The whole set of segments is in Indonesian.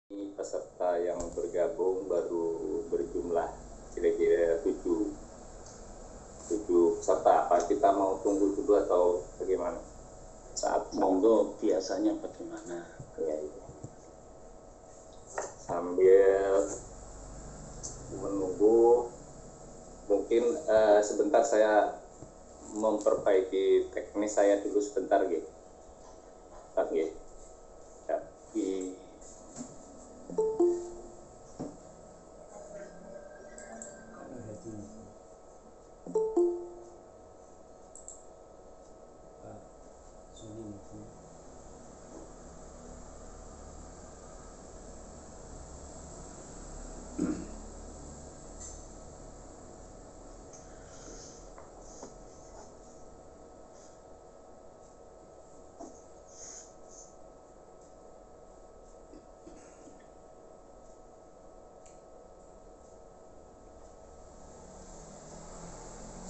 Peserta yang bergabung baru berjumlah kira-kira 7 peserta. Apa kita mau tunggu dulu atau bagaimana? Saat monggo biasanya bagaimana? Ya, sambil menunggu, mungkin sebentar saya memperbaiki teknis saya dulu sebentar gitu. Ya.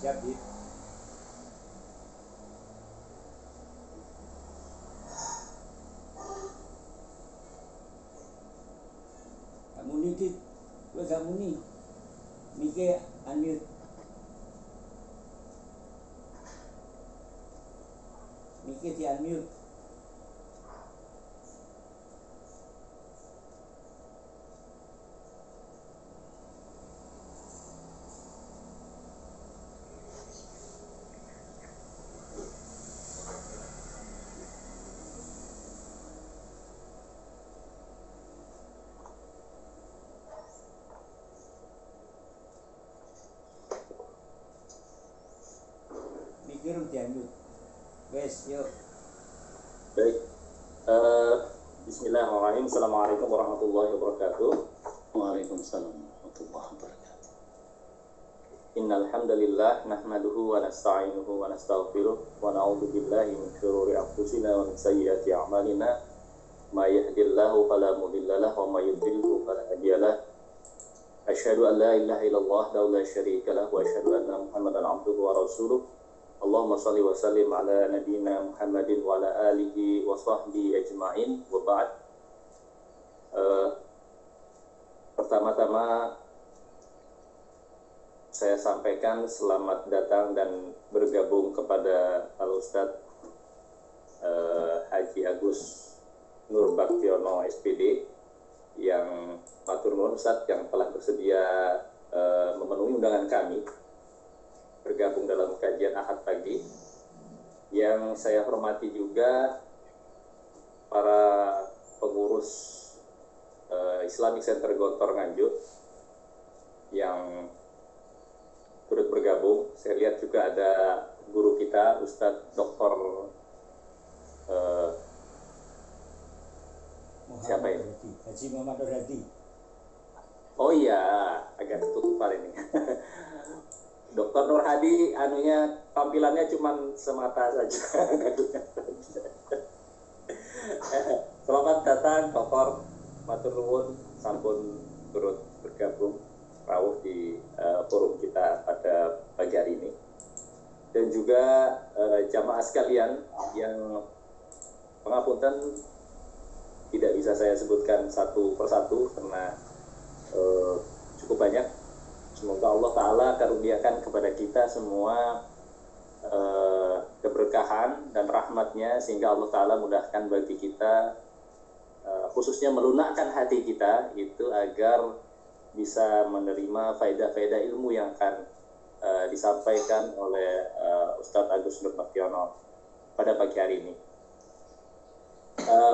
Siap, Dit. Gak muni, Dit. Gue gak muni. Mike unmute. Mike di unmute. Mike rum di unmute. Wes, yuk. Baik. Bismillahirrahmanirrahim. Assalamualaikum warahmatullahi wabarakatuh. Waalaikumsalam warahmatullahi wabarakatuh. Innal hamdalillah nahmaduhu wa nasta'inuhu wa nastaghfiruh wa na'udzu billahi min shururi anfusina wa min sayyiati a'malina. May yahdihillahu fala mudilla lahu wa may yudlilhu fala hadiya lahu. Asyhadu an la ilaha illallah wa la syarika lahu wa asyhadu anna Muhammadan 'abduhu wa rasuluh. Allahumma shalli wa sallim ala nabiyyina Muhammadin wa ala alihi wa sahbihi ajma'in. Wa ba'd. Pertama-tama saya sampaikan selamat datang dan bergabung kepada Al-Ustadz Haji Agus Nur Baktiono SPD yang matur nuwun Ustadz yang telah bersedia memenuhi undangan kami bergabung dalam kajian Ahad pagi. Yang saya hormati juga para pengurus Islamic Center Gontor Nganjuk yang turut bergabung. Saya lihat juga ada guru kita Ustadz Dr. Siapa ini? Haji Muhammad Nurhadi. Oh iya, agak ketutupan ini. Dr. Nur Hadi, tampilannya cuma semata saja. Selamat datang, Dr. Matur nuwun sampun turut bergabung rawuh di forum kita pada pagi hari ini. Dan juga jamaah sekalian yang pengapunten tidak bisa saya sebutkan satu persatu karena cukup banyak. Semoga Allah Ta'ala karuniakan kepada kita semua keberkahan dan rahmatnya sehingga Allah Ta'ala mudahkan bagi kita khususnya melunakkan hati kita itu agar bisa menerima faedah-faedah ilmu yang akan disampaikan oleh Ustadz Agus Nur Baktiono pada pagi hari ini.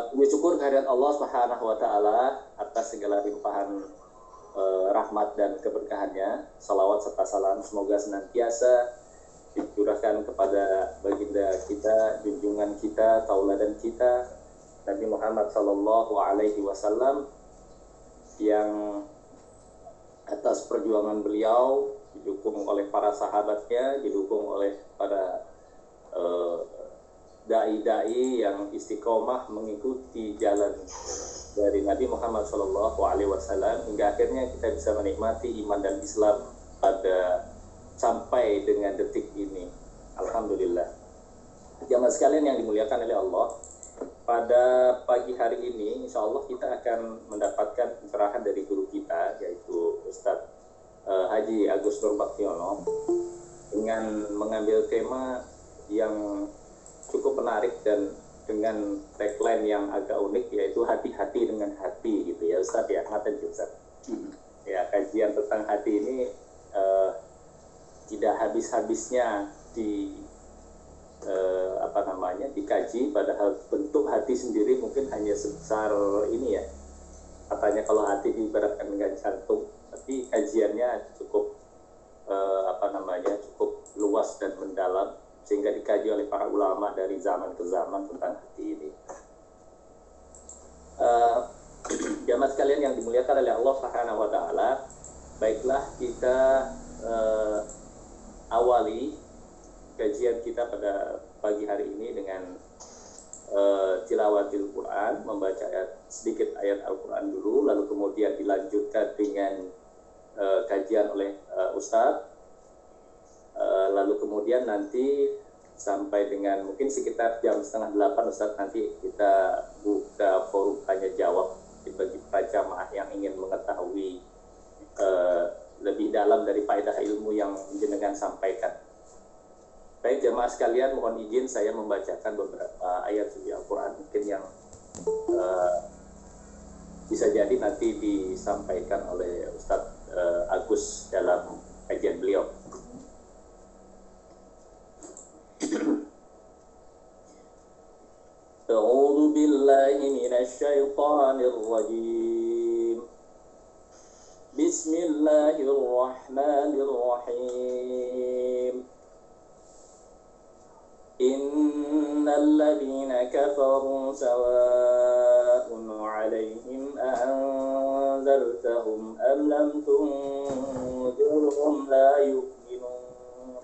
Puji syukur kehadirat Allah Subhanahu wa Ta'ala atas segala limpahan rahmat dan keberkahannya. Salawat serta salam semoga senantiasa dicurahkan kepada baginda kita, junjungan kita, tauladan kita, Nabi Muhammad Sallallahu Alaihi Wasallam, yang atas perjuangan beliau didukung oleh para sahabatnya, didukung oleh para dai-dai yang istiqomah mengikuti jalan dari Nabi Muhammad SAW hingga akhirnya kita bisa menikmati iman dan Islam pada sampai dengan detik ini. Alhamdulillah. Jamaah sekalian yang dimuliakan oleh Allah, pada pagi hari ini insya Allah kita akan mendapatkan pencerahan dari guru kita, yaitu Ustadz Haji Agus Nurbaktiono, dengan mengambil tema yang cukup menarik dan dengan tagline yang agak unik, yaitu hati-hati dengan hati, gitu ya Ustadz ya. Ngaten Ustadz. Ya, kajian tentang hati ini tidak habis-habisnya dikaji, padahal bentuk hati sendiri mungkin hanya sebesar ini ya, katanya kalau hati diibaratkan dengan jantung, tapi kajiannya cukup cukup luas dan mendalam, sehingga dikaji oleh para ulama dari zaman ke zaman tentang hati ini. Jamaah sekalian yang dimuliakan oleh Allah Subhanahu wa taala, baiklah kita awali kajian kita pada pagi hari ini dengan tilawatil Quran, membaca sedikit ayat Al-Quran dulu, lalu kemudian dilanjutkan dengan kajian oleh Ustadz, lalu kemudian nanti sampai dengan mungkin sekitar jam 7:30 Ustadz, nanti kita buka forum tanya jawab bagi para jamaah yang ingin mengetahui lebih dalam dari faedah ilmu yang jenengan sampaikan. Baik jamaah sekalian, mohon izin saya membacakan beberapa ayat suci Al-Quran mungkin yang bisa jadi nanti disampaikan oleh Ustadz Agus dalam kajian beliau. A'udzu billahi minasy syaithanir rajim. Bismillahirrahmanirrahim. Innal ladzina kafaru sawa'un 'alaihim a'anzartahum am lam tunzirhum la yu'minun.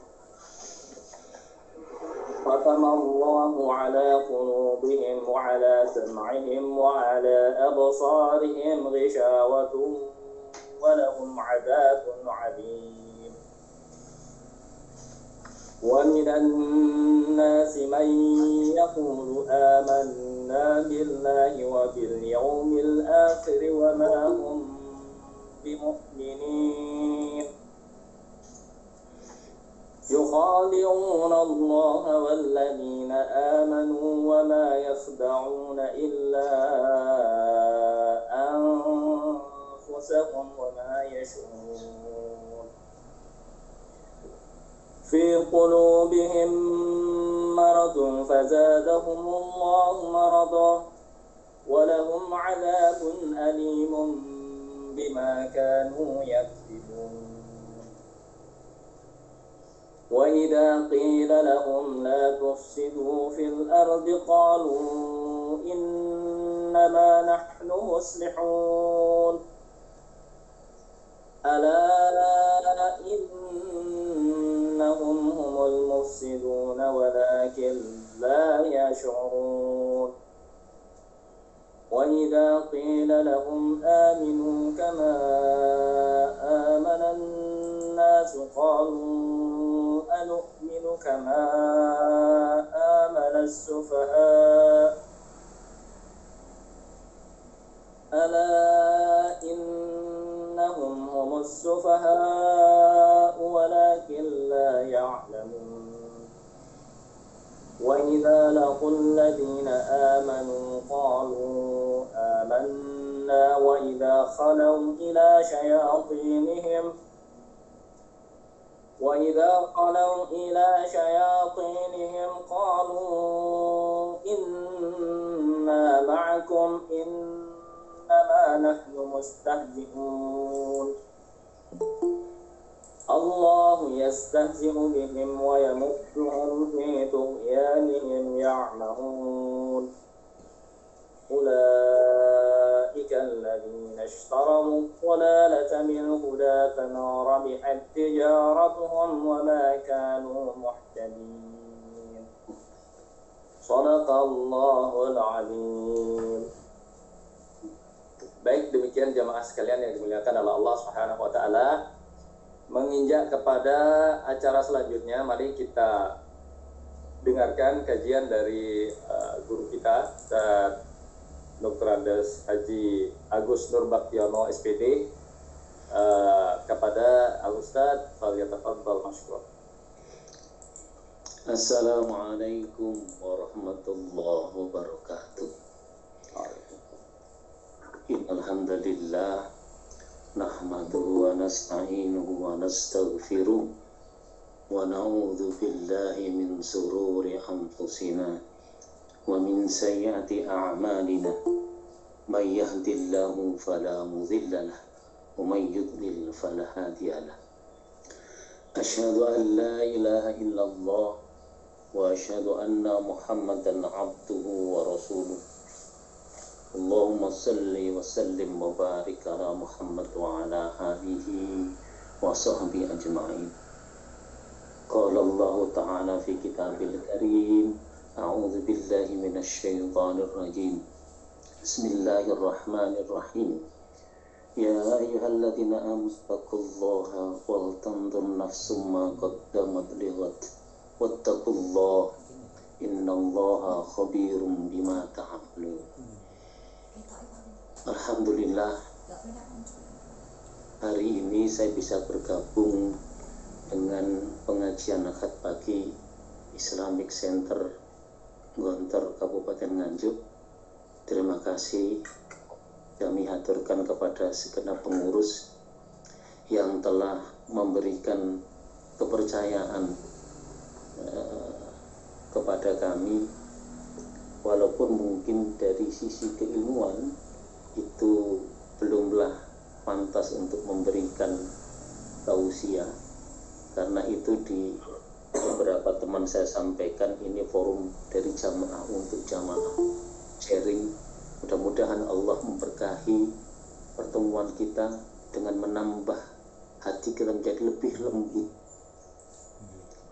Khatama Allahu 'ala qulubihim wa 'ala sam'ihim wa 'ala absarihim ghishawatun wa lahum 'adzabun 'adzim. ومن الناس من يقول آمنا بالله وباليوم الآخر وما هم بمؤمنين يخادعون الله والذين آمنوا وما يخدعون إلا أنفسهم وما يشعرون في قلوبهم مرض فزادهم الله مرضا ولهم عذاب أليم بما كانوا يكذبون. وإذا قيل لهم لا تفسدوا في الأرض قالوا إنما نحن مصلحون ألا إنهم هم المفسدون ولكن لا يشعرون. وإذا قيل لهم آمنوا كما آمن الناس قالوا أنؤمن كما آمن السفهاء ألا إنهم هم السفهاء ولكن لا يعلمون. وإذا لقوا الذين آمنوا قالوا آمنا وإذا خلوا إلى شياطينهم قالوا إنا معكم إنما نحن مستهزئون الله يستهزئ بهم ويمدهم في طغيانهم يعمهون. أولئك الذين اشتروا الضلالة بالهدى فما ربحت تجارتهم وما كانوا مهتدين. صدق الله العظيم. Baik, demikian jamaah sekalian yang dimuliakan oleh Allah Subhanahu wa taala. Menginjak kepada acara selanjutnya, mari kita dengarkan kajian dari guru kita dan Dr. Andes Haji Agus Nurbaktiono SPD, kepada Al-Ustadz falyatafaddal mashkur. Assalamualaikum warahmatullahi wabarakatuh. Alhamdulillah, nahmaduhu wa nasta'inuhu wa nastaghfiruh wa na'udzu billahi min sururi anfusina wa min sayyiati a'malina. May yahdihillahu fala mudilla lahu wa may yudlil fala hadiya lahu. Asyhadu an la ilaha illallah wa asyhadu anna Muhammadan abduhu wa rasuluh. Allahumma salli wa sallim wa barik ala Muhammad wa ala alihi wa sahbihi ajma'in. Qala Allah ta'ala fi kitabil karim, a'udzu billahi minasy syaithanir rajim. Bismillahirrahmanirrahim. Ya ayyuhalladzina amanu taqullaha wal tanzur nafsum ma qaddamat lighad wattaqullaha innallaha khabirum bima ta'malun. Alhamdulillah, hari ini saya bisa bergabung dengan pengajian akad pagi Islamic Center Gontor Kabupaten Nganjuk. Terima kasih kami haturkan kepada segenap pengurus yang telah memberikan kepercayaan kepada kami, walaupun mungkin dari sisi keilmuan itu belumlah pantas untuk memberikan tausiah, karena itu di beberapa teman saya sampaikan ini forum dari jamaah untuk jamaah sharing. Mudah-mudahan Allah memberkahi pertemuan kita dengan menambah hati kita menjadi lebih lembut,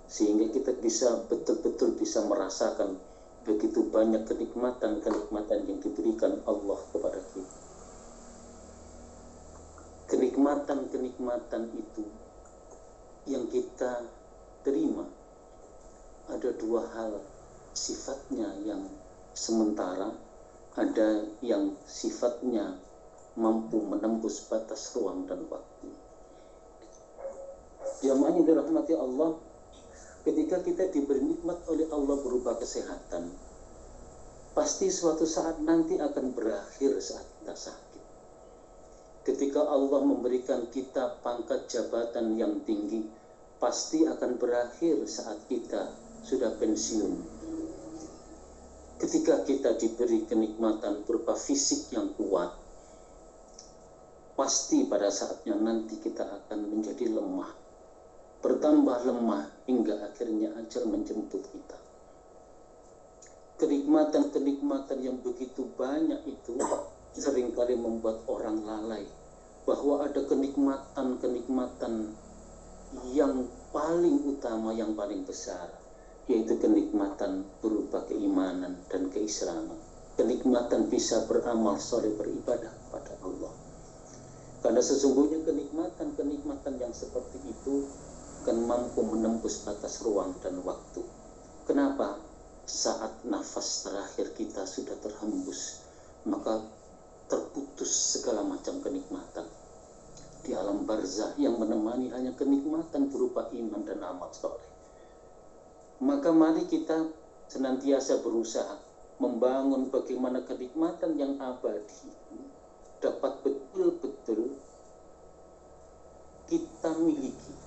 sehingga kita bisa betul-betul bisa merasakan begitu banyak kenikmatan-kenikmatan yang diberikan Allah kepada kita. Kenikmatan-kenikmatan itu yang kita terima ada dua hal, sifatnya yang sementara, ada yang sifatnya mampu menembus batas ruang dan waktu. Jamaah yang dirahmati Allah, ketika kita diberi nikmat oleh Allah berupa kesehatan, pasti suatu saat nanti akan berakhir saat kita sakit. Ketika Allah memberikan kita pangkat jabatan yang tinggi, pasti akan berakhir saat kita sudah pensiun. Ketika kita diberi kenikmatan berupa fisik yang kuat, pasti pada saatnya nanti kita akan menjadi lemah, bertambah lemah hingga akhirnya ajal menjemput kita. Kenikmatan-kenikmatan yang begitu banyak itu seringkali membuat orang lalai bahwa ada kenikmatan-kenikmatan yang paling utama, yang paling besar, yaitu kenikmatan berupa keimanan dan keislaman. Kenikmatan bisa beramal soleh, beribadah kepada Allah. Karena sesungguhnya kenikmatan-kenikmatan yang seperti itu akan mampu menembus batas ruang dan waktu. Kenapa? Saat nafas terakhir kita sudah terhembus, maka terputus segala macam kenikmatan. Di alam barzah yang menemani hanya kenikmatan berupa iman dan amal soleh. Maka mari kita senantiasa berusaha membangun bagaimana kenikmatan yang abadi dapat betul-betul kita miliki.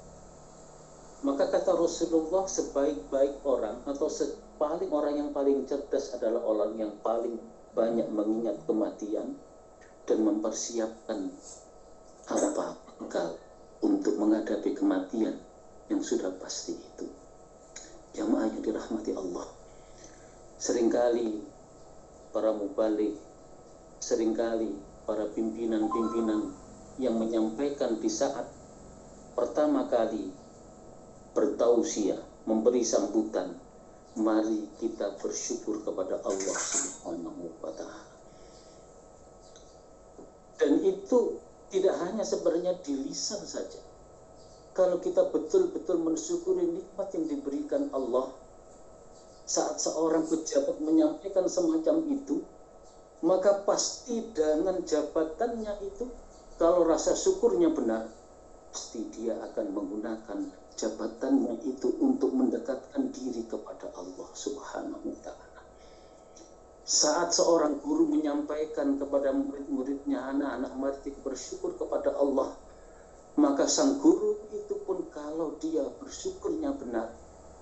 Maka kata Rasulullah, sebaik-baik orang atau orang yang paling cerdas adalah orang yang paling banyak mengingat kematian dan mempersiapkan bekal untuk menghadapi kematian yang sudah pasti itu. Jamaah yang dirahmati Allah, seringkali para mubalik, seringkali para pimpinan-pimpinan yang menyampaikan di saat pertama kali bertausiah, memberi sambutan, mari kita bersyukur kepada Allah Subhanahu wa Ta'ala. Dan itu tidak hanya sebenarnya di lisan saja. Kalau kita betul-betul mensyukuri nikmat yang diberikan Allah, saat seorang pejabat menyampaikan semacam itu, maka pasti dengan jabatannya itu, kalau rasa syukurnya benar, pasti dia akan menggunakan jabatannya itu untuk mendekatkan diri kepada Allah Subhanahu wa Ta'ala. Saat seorang guru menyampaikan kepada murid-muridnya, anak-anak mari bersyukur kepada Allah, maka sang guru itu pun kalau dia bersyukurnya benar,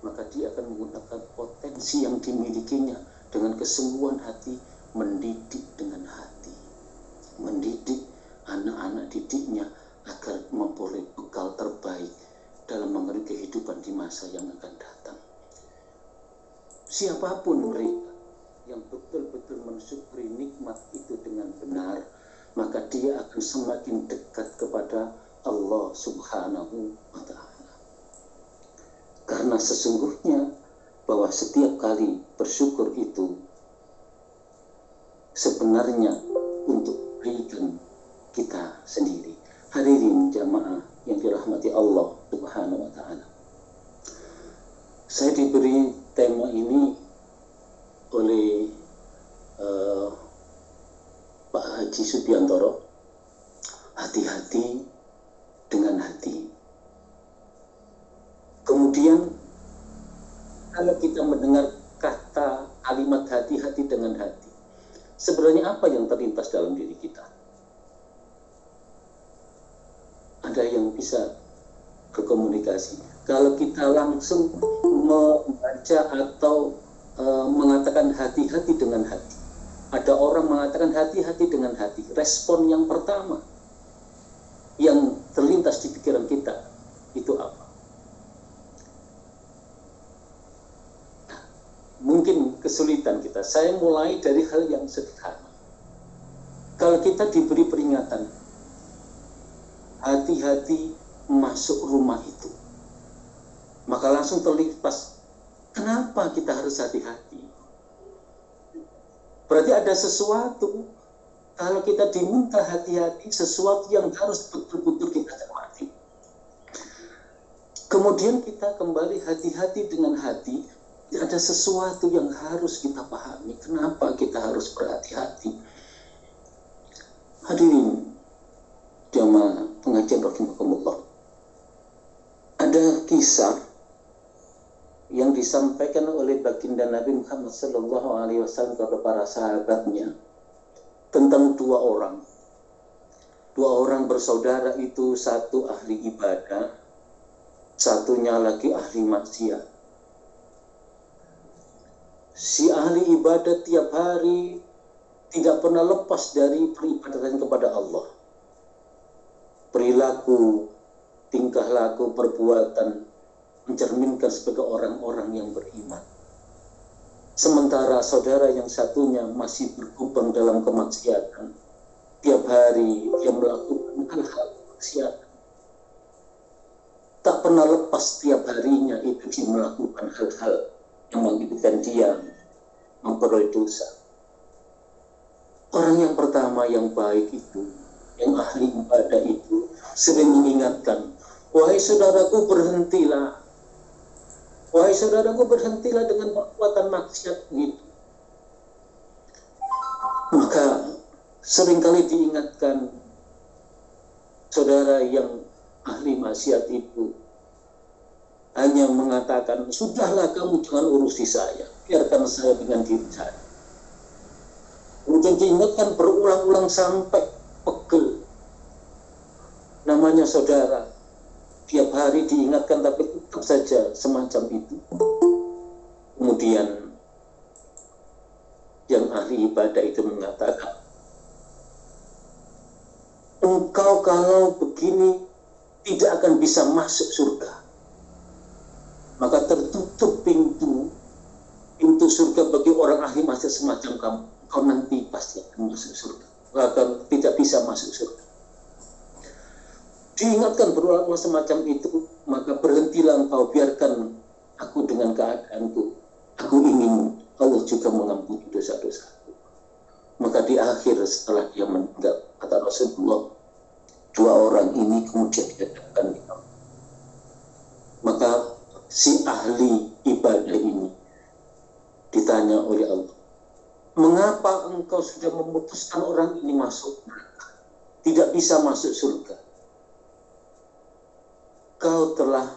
maka dia akan menggunakan potensi yang dimilikinya dengan kesungguhan hati, mendidik dengan hati, mendidik anak-anak didiknya agar memperoleh bekal terbaik dalam mengerti kehidupan di masa yang akan datang. Siapapun mereka yang betul-betul mensyukuri nikmat itu dengan benar, maka dia akan semakin dekat kepada Allah Subhanahu wa Ta'ala. Karena sesungguhnya bahwa setiap kali bersyukur itu sebenarnya untuk kebaikan kita sendiri. Hadirin jamaah yang dirahmati Allah Subhanahu wa Ta'ala. Saya diberi tema ini oleh Pak Haji Subiantoro, hati-hati dengan hati. Kemudian kalau kita mendengar kata kalimat hati-hati dengan hati, sebenarnya apa yang terlintas dalam diri kita? Ada yang bisa berkomunikasi? Kalau kita langsung membaca atau mengatakan hati-hati dengan hati, ada orang mengatakan hati-hati dengan hati, respon yang pertama yang terlintas di pikiran kita itu apa? Mungkin kesulitan kita. Saya mulai dari hal yang sederhana. Kalau kita diberi peringatan, hati-hati masuk rumah itu, maka langsung terlintas, kenapa kita harus hati-hati? Berarti ada sesuatu, kalau kita diminta hati-hati, sesuatu yang harus betul-betul kita cermati. Kemudian kita kembali hati-hati dengan hati, ada sesuatu yang harus kita pahami. Kenapa kita harus berhati-hati? Hadirin jamaah pengajian rahimakumullah. Ada kisah yang disampaikan oleh baginda Nabi Muhammad SAW kepada para sahabatnya tentang dua orang. Dua orang bersaudara itu, satu ahli ibadah, satunya lagi ahli maksiat. Si ahli ibadah tiap hari tidak pernah lepas dari peribadatan kepada Allah. Perilaku, tingkah laku, perbuatan mencerminkan sebagai orang-orang yang beriman. Sementara saudara yang satunya masih berkubang dalam kemaksiatan. Tiap hari dia melakukan hal-hal maksiat. Tak pernah lepas tiap harinya itu dia melakukan hal-hal yang mengizinkan dia memperoleh dosa. Orang yang pertama yang baik itu, yang ahli ibadah itu, sering mengingatkan, wahai saudaraku berhentilah, wahai saudaraku berhentilah dengan perbuatan maksiat itu. Maka seringkali diingatkan saudara yang ahli maksiat itu hanya mengatakan, sudahlah kamu jangan urusi saya, biarkan saya dengan diri saya. Kemudian diingatkan berulang-ulang sampai pegel. Namanya saudara, tiap hari diingatkan tapi tetap saja semacam itu. Kemudian yang ahli ibadah itu mengatakan, engkau kalau begini tidak akan bisa masuk surga. Maka tertutup pintu surga bagi orang ahli maksiat semacam kamu. Kau nanti pasti akan masuk surga, akan tidak bisa masuk surga. Diingatkan berulang-ulang semacam itu, maka berhentilah engkau, biarkan aku dengan keadaanku. Aku ingin Allah juga mengampuni dosa-dosaku. Maka di akhir setelah dia meninggal, kata Rasulullah, dua orang ini kemudian dihadapkan di Allah. Maka si ahli ibadah ini ditanya oleh Allah, mengapa engkau sudah memutuskan orang ini masuk neraka, tidak bisa masuk surga? Kau telah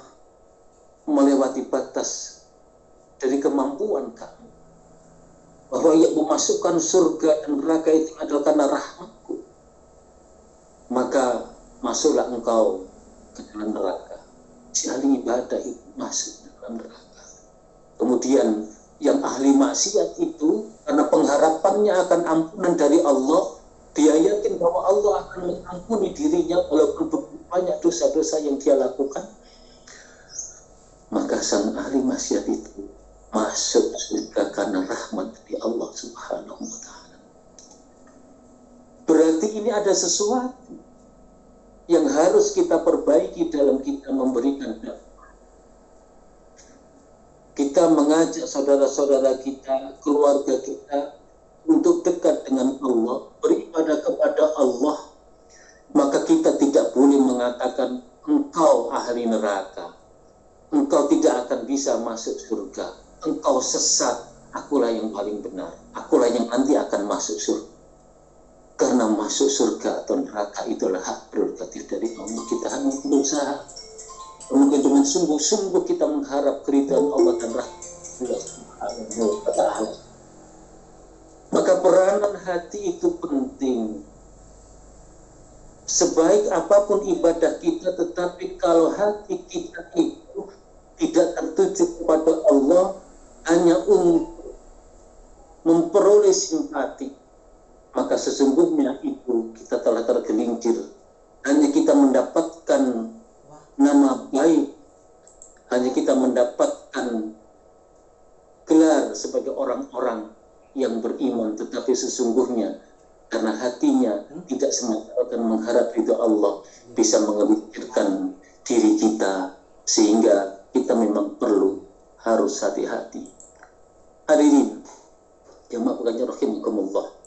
melewati batas dari kemampuan kamu, bahwa yang memasukkan surga dan neraka itu adalah karena rahmatku. Maka masuklah engkau ke dalam neraka. Si ahli ibadah itu masuk ke dalam neraka. Kemudian yang ahli maksiat itu, karena pengharapannya akan ampunan dari Allah, dia yakin bahwa Allah akan mengampuni dirinya walaupun banyak dosa-dosa yang dia lakukan, maka sang ahli maksiat itu masuk surga karena rahmat dari Allah Subhanahu wa ta'ala. Berarti ini ada sesuatu yang harus kita perbaiki dalam kita memberikan dakwah. Kita mengajak saudara-saudara kita, keluarga kita untuk dekat dengan Allah, beribadah kepada Allah, maka kita tidak boleh mengatakan engkau ahli neraka, engkau tidak akan bisa masuk surga, engkau sesat, akulah yang paling benar, akulah yang nanti akan masuk surga. Karena masuk surga atau neraka itulah hak prerogatif dari Allah. Kita hanya berusaha, mungkin dengan sungguh-sungguh kita mengharap keridhaan Allah dan rahmat Allah Subhanahu wa ta'ala. Maka peranan hati itu penting. Sebaik apapun ibadah kita, tetapi kalau hati kita itu tidak tertuju kepada Allah, hanya untuk memperoleh simpati, maka sesungguhnya itu kita telah tergelincir. Hanya kita mendapatkan nama baik, hanya kita mendapatkan gelar sebagai orang-orang yang beriman, tetapi sesungguhnya karena hatinya tidak semata akan mengharap ridha Allah, bisa mengelikirkan diri kita, sehingga kita memang perlu harus hati-hati. Hadirin yang maafkannya rahimakumullah,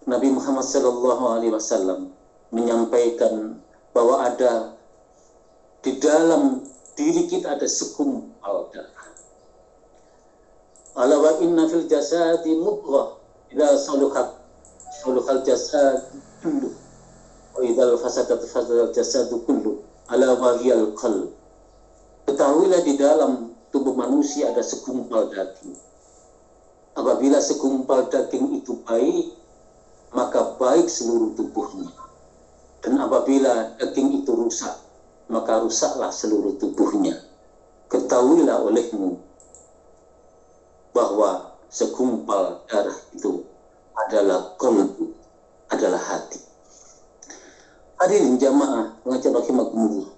Nabi Muhammad SAW menyampaikan bahwa ada di dalam diri kita ada segumpal darah. Ala wa inna fil jasadi mudghah idza saluhat jasad kullu wa idza fasadat fasadal jasadu kullu ala wa hiyal qalb. Ketahuilah di dalam tubuh manusia ada segumpal daging. Apabila segumpal daging itu baik, maka baik seluruh tubuhnya. Dan apabila daging itu rusak, maka rusaklah seluruh tubuhnya. Ketahuilah olehmu bahwa segumpal darah itu adalah qalbu, adalah hati. Hadirin jamaah pengajian rahimakumullah.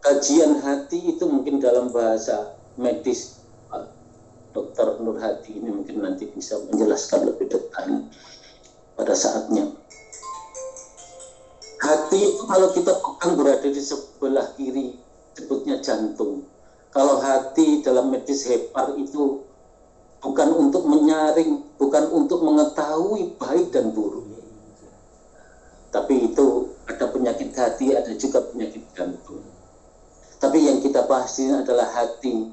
Kajian hati itu mungkin dalam bahasa medis, Dr. Nur Hadi ini mungkin nanti bisa menjelaskan lebih detail pada saatnya. Hati itu kalau kita pegang berada di sebelah kiri, sebutnya jantung. Kalau hati dalam medis hepar itu bukan untuk menyaring, bukan untuk mengetahui baik dan buruk. Tapi itu ada penyakit hati, ada juga penyakit jantung. Tapi yang kita bahas ini adalah hati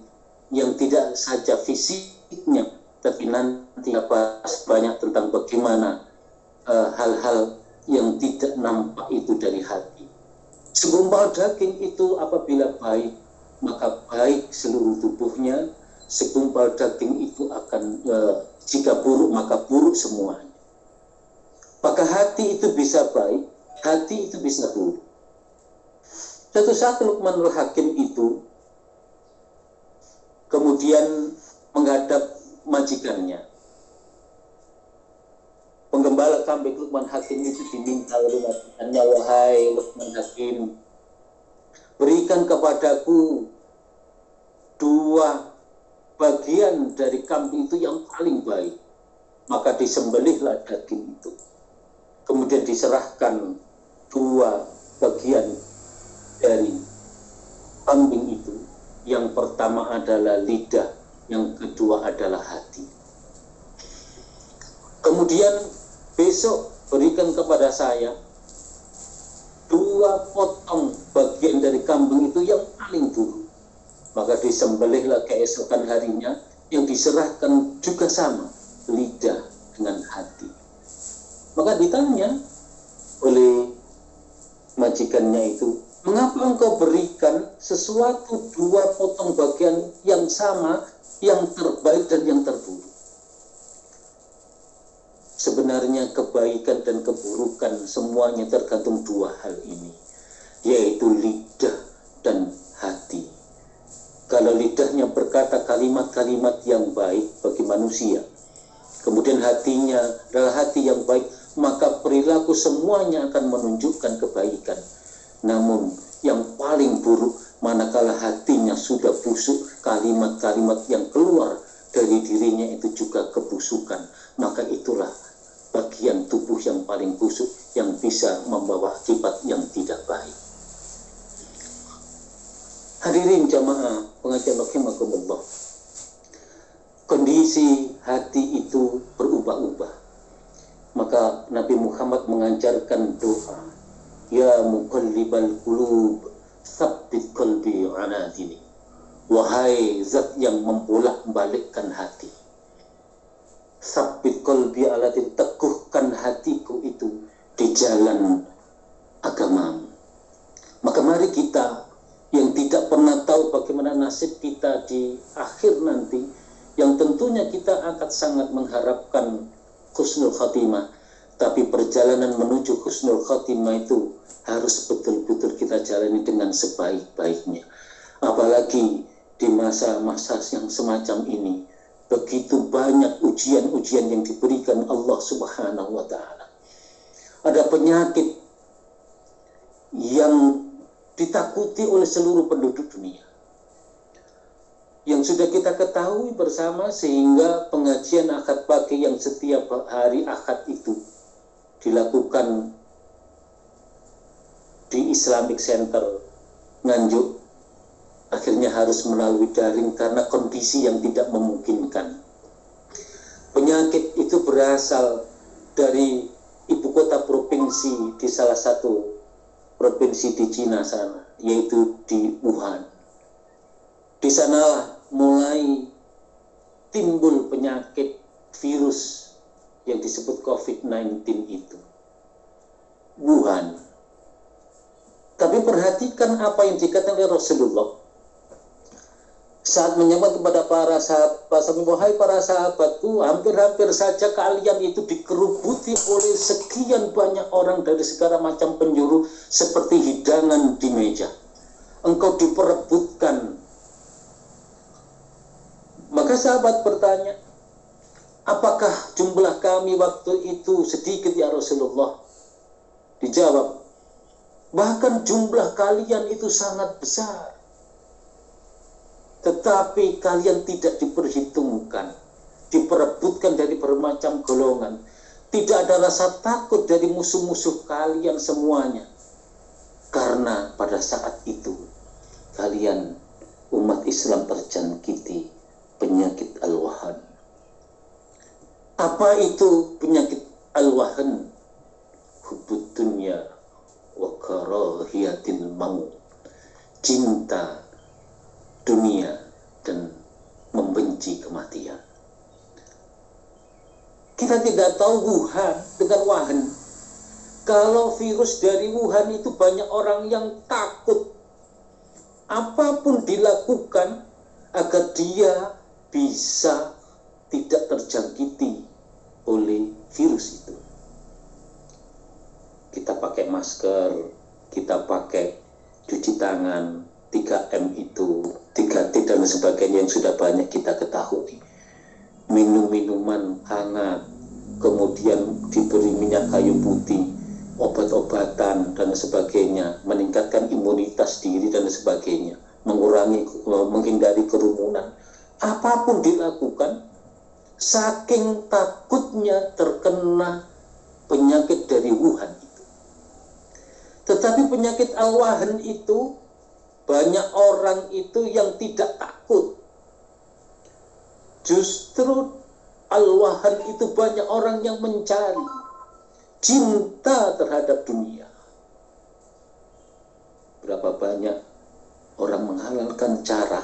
yang tidak saja fisiknya, tapi nanti bahas banyak tentang bagaimana hal-hal yang tidak nampak itu dari hati. Segumpal daging itu apabila baik, maka baik seluruh tubuhnya. Segumpal daging itu akan jika buruk, maka buruk semuanya. Maka hati itu bisa baik, hati itu bisa buruk. Suatu saat Luqmanul Hakim itu kemudian menghadap majikannya. Penggembala kambing Luqman Hakim itu diminta oleh majikannya, wahai Luqman Hakim, berikan kepadaku 2 bagian dari kambing itu yang paling baik. Maka disembelihlah daging itu. Kemudian diserahkan 2 bagian dari kambing itu. Yang pertama adalah lidah, yang kedua adalah hati. Kemudian besok berikan kepada saya 2 potong bagian dari kambing itu yang paling buruk. Maka disembelihlah keesokan harinya yang diserahkan juga sama, lidah dengan hati. Maka ditanya oleh majikannya itu, mengapa engkau berikan sesuatu dua potong bagian yang sama, yang terbaik dan yang terburuk? Sebenarnya kebaikan dan keburukan semuanya tergantung dua hal ini, yaitu lidah dan hati. Kalau lidahnya berkata kalimat-kalimat yang baik bagi manusia, kemudian hatinya adalah hati yang baik, maka perilaku semuanya akan menunjukkan kebaikan. Namun yang paling buruk manakala hatinya sudah busuk, kalimat-kalimat yang keluar dari dirinya itu juga kebusukan, maka itulah bagian tubuh yang paling busuk yang bisa membawa akibat yang tidak baik. Hadirin jamaah pengajian rahimakumullah, kondisi hati itu berubah-ubah. Maka Nabi Muhammad mengajarkan doa, ya muqallibal qulub tsabbit qalbi ala dini. Wahai zat yang membolak-balikkan hati, tsabbit qalbi ala dini, teguhkan hatiku itu di jalan agamamu. Maka mari kita yang tidak pernah tahu bagaimana nasib kita di akhir nanti, yang tentunya kita akan sangat mengharapkan husnul khatimah, tapi perjalanan menuju husnul khatimah itu harus betul-betul kita jalani dengan sebaik-baiknya. Apalagi di masa-masa yang semacam ini, begitu banyak ujian-ujian yang diberikan Allah Subhanahu wa Ta'ala. Ada penyakit yang ditakuti oleh seluruh penduduk dunia, yang sudah kita ketahui bersama, sehingga pengajian akad pagi yang setiap hari akad itu dilakukan di Islamic Center Nganjuk akhirnya harus melalui daring karena kondisi yang tidak memungkinkan. Penyakit itu berasal dari ibu kota provinsi di salah satu provinsi di Cina sana, yaitu di Wuhan. Di sanalah mulai timbul penyakit virus yang disebut COVID-19 itu. Wuhan. Tapi perhatikan apa yang dikatakan oleh Rasulullah saat menyebut kepada para sahabat, wahai para sahabatku, hampir-hampir saja kalian itu dikerubuti oleh sekian banyak orang dari segala macam penjuru seperti hidangan di meja. Engkau diperebutkan. Maka sahabat bertanya, apakah jumlah kami waktu itu sedikit ya Rasulullah? Dijawab, bahkan jumlah kalian itu sangat besar, tetapi kalian tidak diperhitungkan, diperebutkan dari bermacam golongan. Tidak ada rasa takut dari musuh-musuh kalian semuanya, karena pada saat itu kalian umat Islam terjangkiti penyakit al-wahan. Apa itu penyakit al-wahan? Hubbud dunya wa karahiyatil maut, cinta dunia dan membenci kematian. Kita tidak tahu Wuhan dengan Wuhan. Kalau virus dari Wuhan itu banyak orang yang takut. Apapun dilakukan agar dia bisa tidak terjangkiti oleh virus itu. Kita pakai masker, kita pakai cuci tangan, 3M itu, 3T dan sebagainya yang sudah banyak kita ketahui. Minum minuman hangat, kemudian diberi minyak kayu putih, obat-obatan dan sebagainya, meningkatkan imunitas diri dan sebagainya, menghindari kerumunan. Apapun dilakukan, saking takutnya terkena penyakit dari Wuhan itu. Tetapi penyakit al-wahan itu banyak orang itu yang tidak takut. Justru al-wahan itu banyak orang yang mencari cinta terhadap dunia. Berapa banyak orang menghalalkan cara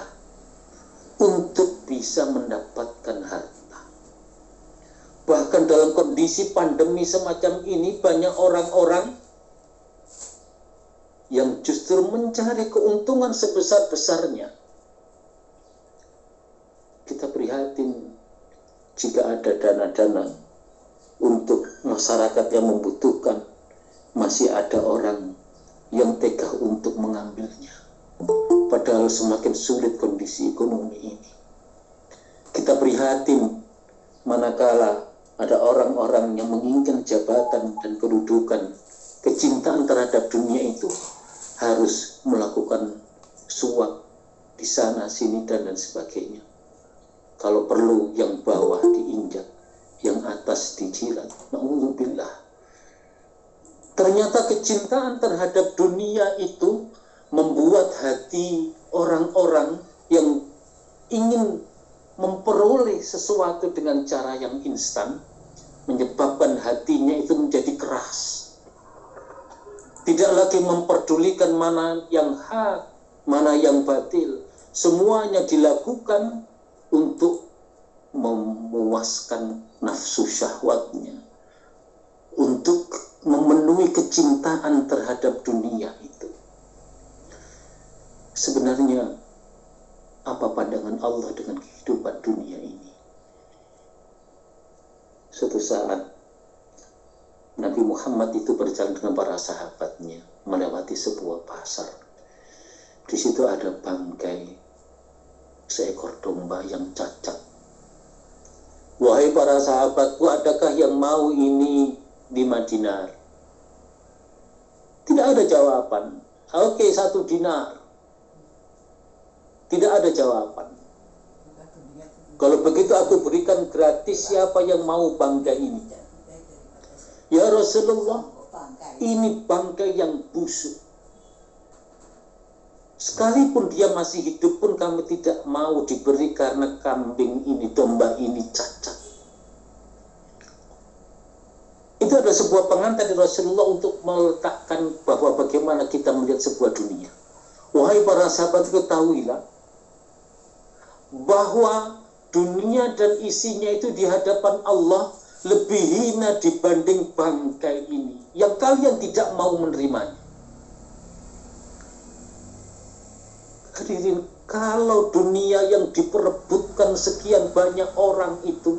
untuk bisa bisa mendapatkan harta. Bahkan dalam kondisi pandemi semacam ini, banyak orang-orang yang justru mencari keuntungan sebesar-besarnya. Kita prihatin jika ada dana-dana untuk masyarakat yang membutuhkan, masih ada orang yang tega untuk mengambilnya. Padahal semakin sulit kondisi ekonomi ini. Kita prihatin manakala ada orang-orang yang menginginkan jabatan dan kedudukan, kecintaan terhadap dunia itu harus melakukan suap di sana sini dan sebagainya. Kalau perlu yang bawah diinjak, yang atas dijilat. Na'udzubillah. Ternyata kecintaan terhadap dunia itu membuat hati orang-orang yang ingin memperoleh sesuatu dengan cara yang instan, menyebabkan hatinya itu menjadi keras. Tidak lagi memperdulikan mana yang hak, mana yang batil. Semuanya dilakukan untuk memuaskan nafsu syahwatnya, untuk memenuhi kecintaan terhadap dunia itu. Sebenarnya apa pandangan Allah dengan kehidupan dunia ini? Suatu saat Nabi Muhammad itu berjalan dengan para sahabatnya melewati sebuah pasar. Di situ ada bangkai seekor domba yang cacat. Wahai para sahabatku, adakah yang mau ini di Madinah? Tidak ada jawaban. Oke, 1 dinar. Tidak ada jawaban. Kalau begitu aku berikan gratis, siapa yang mau bangkai ini? Ya Rasulullah, ini bangkai yang busuk. Sekalipun dia masih hidup pun kami tidak mau diberi karena kambing ini, domba ini cacat. Itu adalah sebuah pengantar dari Rasulullah untuk meletakkan bahwa bagaimana kita melihat sebuah dunia. Wahai para sahabat, ketahuilah bahwa dunia dan isinya itu di hadapan Allah lebih hina dibanding bangkai ini yang kalian tidak mau menerimanya. Hadirin, kalau dunia yang diperebutkan sekian banyak orang itu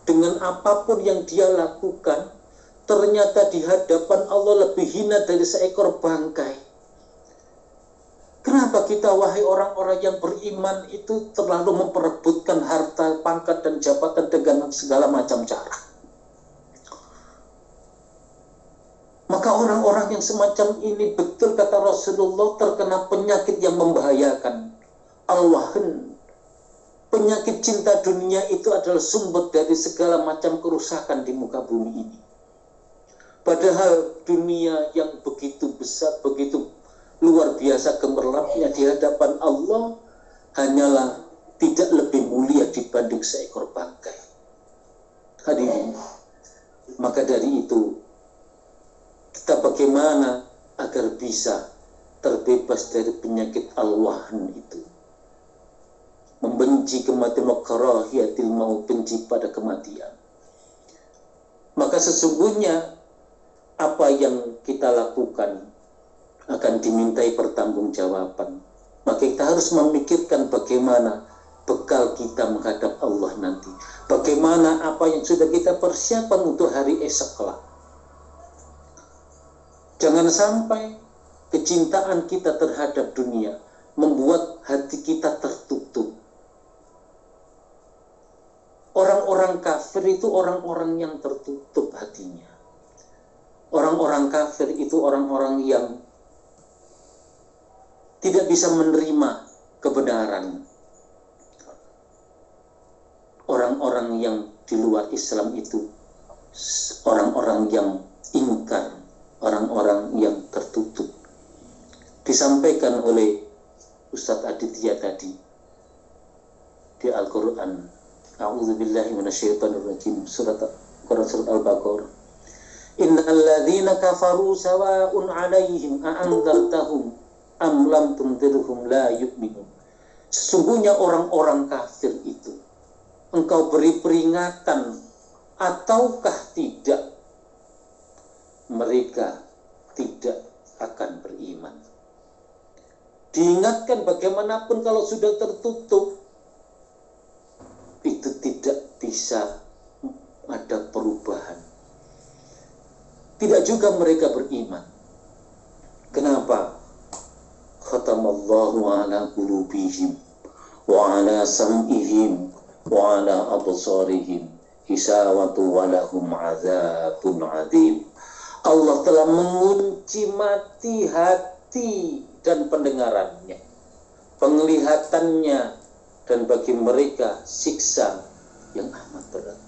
dengan apapun yang dia lakukan, ternyata di hadapan Allah lebih hina dari seekor bangkai. Kenapa kita, wahai orang-orang yang beriman itu, terlalu memperebutkan harta, pangkat, dan jabatan dengan segala macam cara? Maka orang-orang yang semacam ini, betul kata Rasulullah, terkena penyakit yang membahayakan. Al-wahn. Penyakit cinta dunia itu adalah sumber dari segala macam kerusakan di muka bumi ini. Padahal dunia yang begitu besar, begitu luar biasa gemerlapnya di hadapan Allah hanyalah tidak lebih mulia dibanding seekor bangkai. Hadirin, maka dari itu kita bagaimana agar bisa terbebas dari penyakit al-wahn itu, membenci kematian, karahiyatil maut, benci pada kematian. Maka sesungguhnya apa yang kita lakukan akan dimintai pertanggungjawaban. Maka kita harus memikirkan bagaimana bekal kita menghadap Allah nanti. Bagaimana apa yang sudah kita persiapkan untuk hari esok kelak. Jangan sampai kecintaan kita terhadap dunia membuat hati kita tertutup. Orang-orang kafir itu orang-orang yang tertutup hatinya. Orang-orang kafir itu orang-orang yang tidak bisa menerima kebenaran. Orang-orang yang di luar Islam itu orang-orang yang ingkar, orang-orang yang tertutup. Disampaikan oleh Ustadz Aditya tadi di Al-Quran. A'udzubillahi minasyaitonirrajim. Surat Al-Baqarah. Innal ladzina kafaru sawa'un 'alaihim a'andzartahum am lam tundirhum la yu'minun. Sesungguhnya orang-orang kafir itu, engkau beri peringatan ataukah tidak, mereka tidak akan beriman. Diingatkan bagaimanapun kalau sudah tertutup, itu tidak bisa ada perubahan. Tidak juga mereka beriman. Kenapa? Khatamallahu ala qulubihim wa ala sam'ihim wa ala absarihim hisawatu wa lahum azabun adzim. Allah telah mengunci mati hati dan pendengarannya, penglihatannya, dan bagi mereka siksa yang amat berat.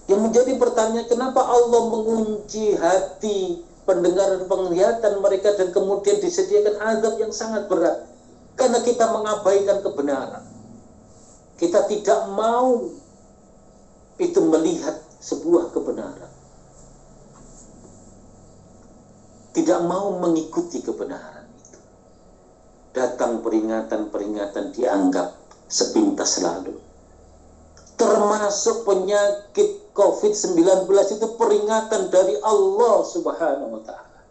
Yang menjadi pertanyaan, kenapa Allah mengunci hati, pendengaran, penglihatan mereka, dan kemudian disediakan azab yang sangat berat? Karena kita mengabaikan kebenaran. Kita tidak mau itu melihat sebuah kebenaran. Tidak mau mengikuti kebenaran itu. Datang peringatan-peringatan dianggap sepintas lalu. Termasuk penyakit COVID-19 itu peringatan dari Allah Subhanahu wa ta'ala.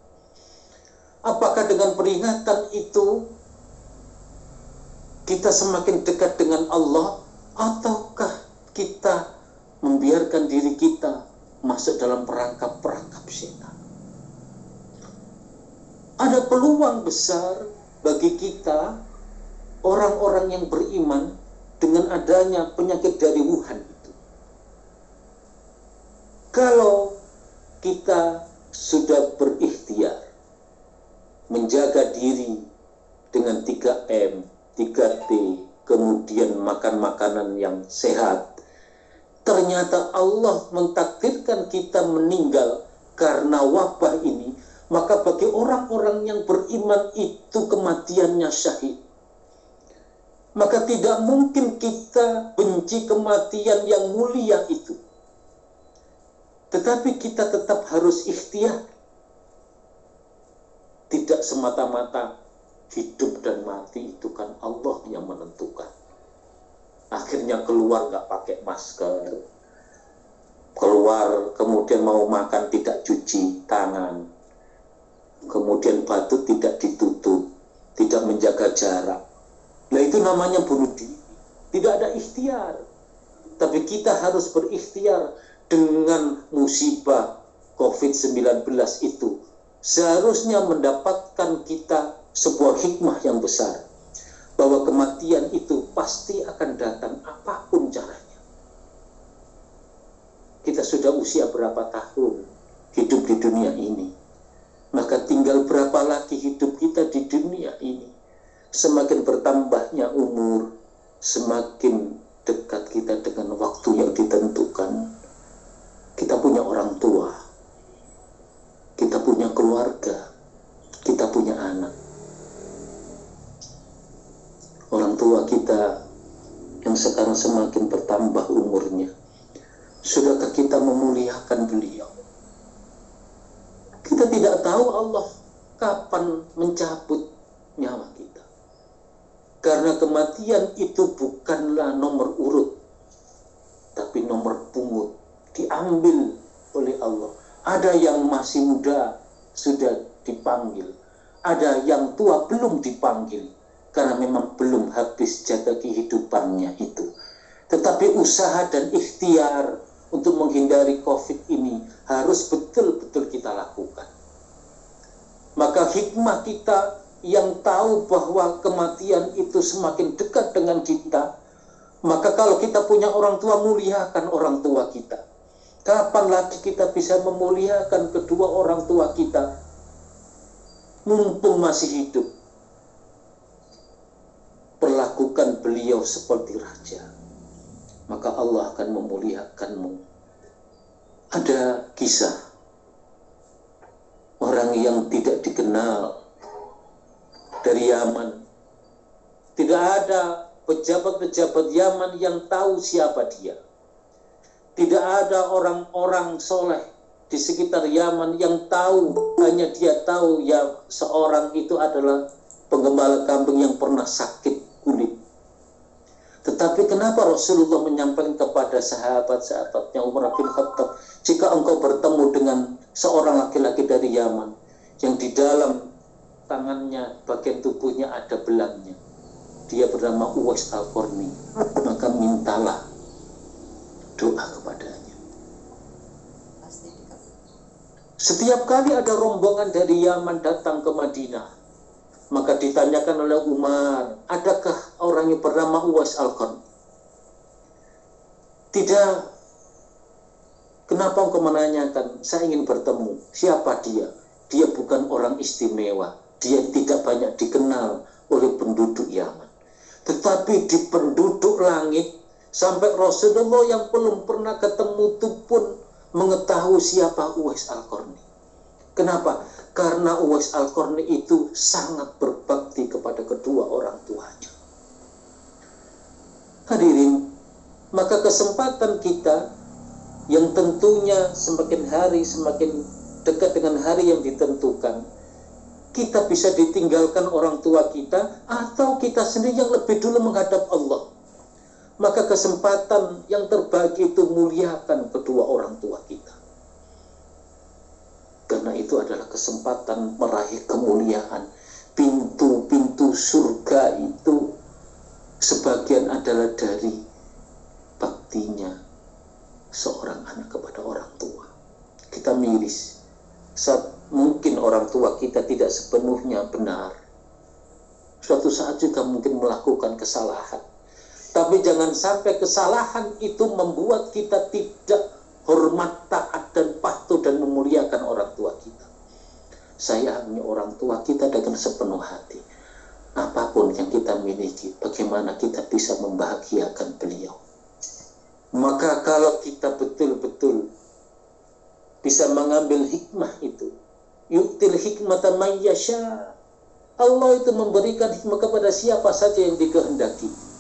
Apakah dengan peringatan itu kita semakin dekat dengan Allah, ataukah kita membiarkan diri kita masuk dalam perangkap-perangkap syaitan? Ada peluang besar bagi kita, orang-orang yang beriman, dengan adanya penyakit dari Wuhan itu. Kalau kita sudah berikhtiar menjaga diri dengan 3M, 3T, kemudian makan makanan yang sehat, ternyata Allah mentakdirkan kita meninggal karena wabah ini, maka bagi orang-orang yang beriman itu kematiannya syahid. Maka tidak mungkin kita benci kematian yang mulia itu. Tetapi kita tetap harus ikhtiar. Tidak semata-mata hidup dan mati itu kan Allah yang menentukan. Akhirnya keluar nggak pakai masker. Keluar kemudian mau makan tidak cuci tangan. Kemudian batuk tidak ditutup. Tidak menjaga jarak. Nah itu namanya bunuh diri. Tidak ada ikhtiar. Tapi kita harus berikhtiar dengan musibah COVID-19 itu. Seharusnya mendapatkan kita sebuah hikmah yang besar. Bahwa kematian itu pasti akan datang apapun caranya. Kita sudah usia berapa tahun hidup di dunia ini. Maka tinggal berapa lagi hidup kita di dunia ini. Semakin bertambahnya umur, semakin dekat kita dengan waktu yang ditentukan. Kita punya orang tua, kita punya keluarga, kita punya anak. Orang tua kita yang sekarang semakin bertambah umurnya, sudahkah kita memuliakan beliau? Kita tidak tahu Allah kapan mencabut nyawa kita. Karena kematian itu bukanlah nomor urut, tapi nomor pungut, diambil oleh Allah. Ada yang masih muda sudah dipanggil, ada yang tua belum dipanggil, karena memang belum habis jaga kehidupannya itu. Tetapi usaha dan ikhtiar untuk menghindari COVID ini harus betul-betul kita lakukan. Maka hikmah kita yang tahu bahwa kematian itu semakin dekat dengan kita, maka kalau kita punya orang tua, muliakan orang tua kita. Kapan lagi kita bisa memuliakan kedua orang tua kita? Mumpung masih hidup, perlakukan beliau seperti raja, maka Allah akan memuliakanmu. Ada kisah orang yang tidak dikenal dari Yaman. Tidak ada pejabat-pejabat Yaman yang tahu siapa dia. Tidak ada orang-orang soleh di sekitar Yaman yang tahu, hanya dia tahu ya seorang itu adalah penggembala kambing yang pernah sakit kulit. Tetapi kenapa Rasulullah menyampaikan kepada sahabat-sahabatnya Umar bin Khattab, jika engkau bertemu dengan seorang laki-laki dari Yaman yang di dalam tangannya, bagian tubuhnya ada belangnya, dia bernama Uwais Al-Qarni, maka mintalah doa kepadanya. Setiap kali ada rombongan dari Yaman datang ke Madinah, maka ditanyakan oleh Umar, adakah orang yang bernama Uwais Al-Qarni? Tidak. Kenapa engkau menanyakan? Saya ingin bertemu. Siapa dia? Dia bukan orang istimewa. Dia tidak banyak dikenal oleh penduduk Yaman. Tetapi di penduduk langit, sampai Rasulullah yang belum pernah ketemu itu pun mengetahui siapa Uwais Al-Qarni. Kenapa? Karena Uwais Al-Qarni itu sangat berbakti kepada kedua orang tuanya. Hadirin, maka kesempatan kita yang tentunya semakin hari semakin dekat dengan hari yang ditentukan, kita bisa ditinggalkan orang tua kita atau kita sendiri yang lebih dulu menghadap Allah. Maka kesempatan yang terbagi itu muliakan kedua orang tua kita. Karena itu adalah kesempatan meraih kemuliaan. Pintu-pintu surga itu sebagian adalah dari baktinya seorang anak kepada orang tua. Kita miris saat mungkin orang tua kita tidak sepenuhnya benar. Suatu saat juga mungkin melakukan kesalahan. Tapi jangan sampai kesalahan itu membuat kita tidak hormat, taat, dan patuh dan memuliakan orang tua kita. Sayangi orang tua kita dengan sepenuh hati. Apapun yang kita miliki, bagaimana kita bisa membahagiakan beliau. Maka kalau kita betul-betul bisa mengambil hikmah itu, yu'til hikmata man yasha. Allah itu memberikan hikmah kepada siapa saja yang dikehendaki.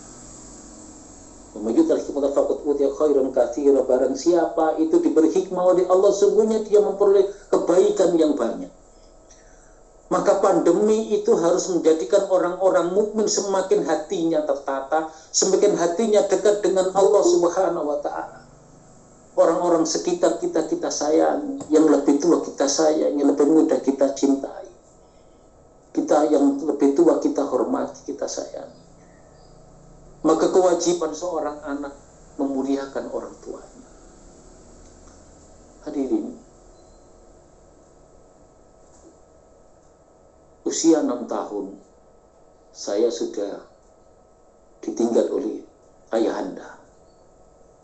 Barang siapa itu diberi hikmah oleh Allah, sungguhnya dia memperoleh kebaikan yang banyak. Maka pandemi itu harus menjadikan orang-orang mukmin semakin hatinya tertata, semakin hatinya dekat dengan Allah Subhanahu wa Ta'ala. Orang-orang sekitar kita sayang, yang lebih tua kita sayang, yang lebih muda kita cintai. Kita yang lebih tua kita hormati, kita sayang. Maka kewajiban seorang anak memuliakan orang tuanya. Hadirin, usia 6 tahun saya sudah ditinggal oleh ayahanda.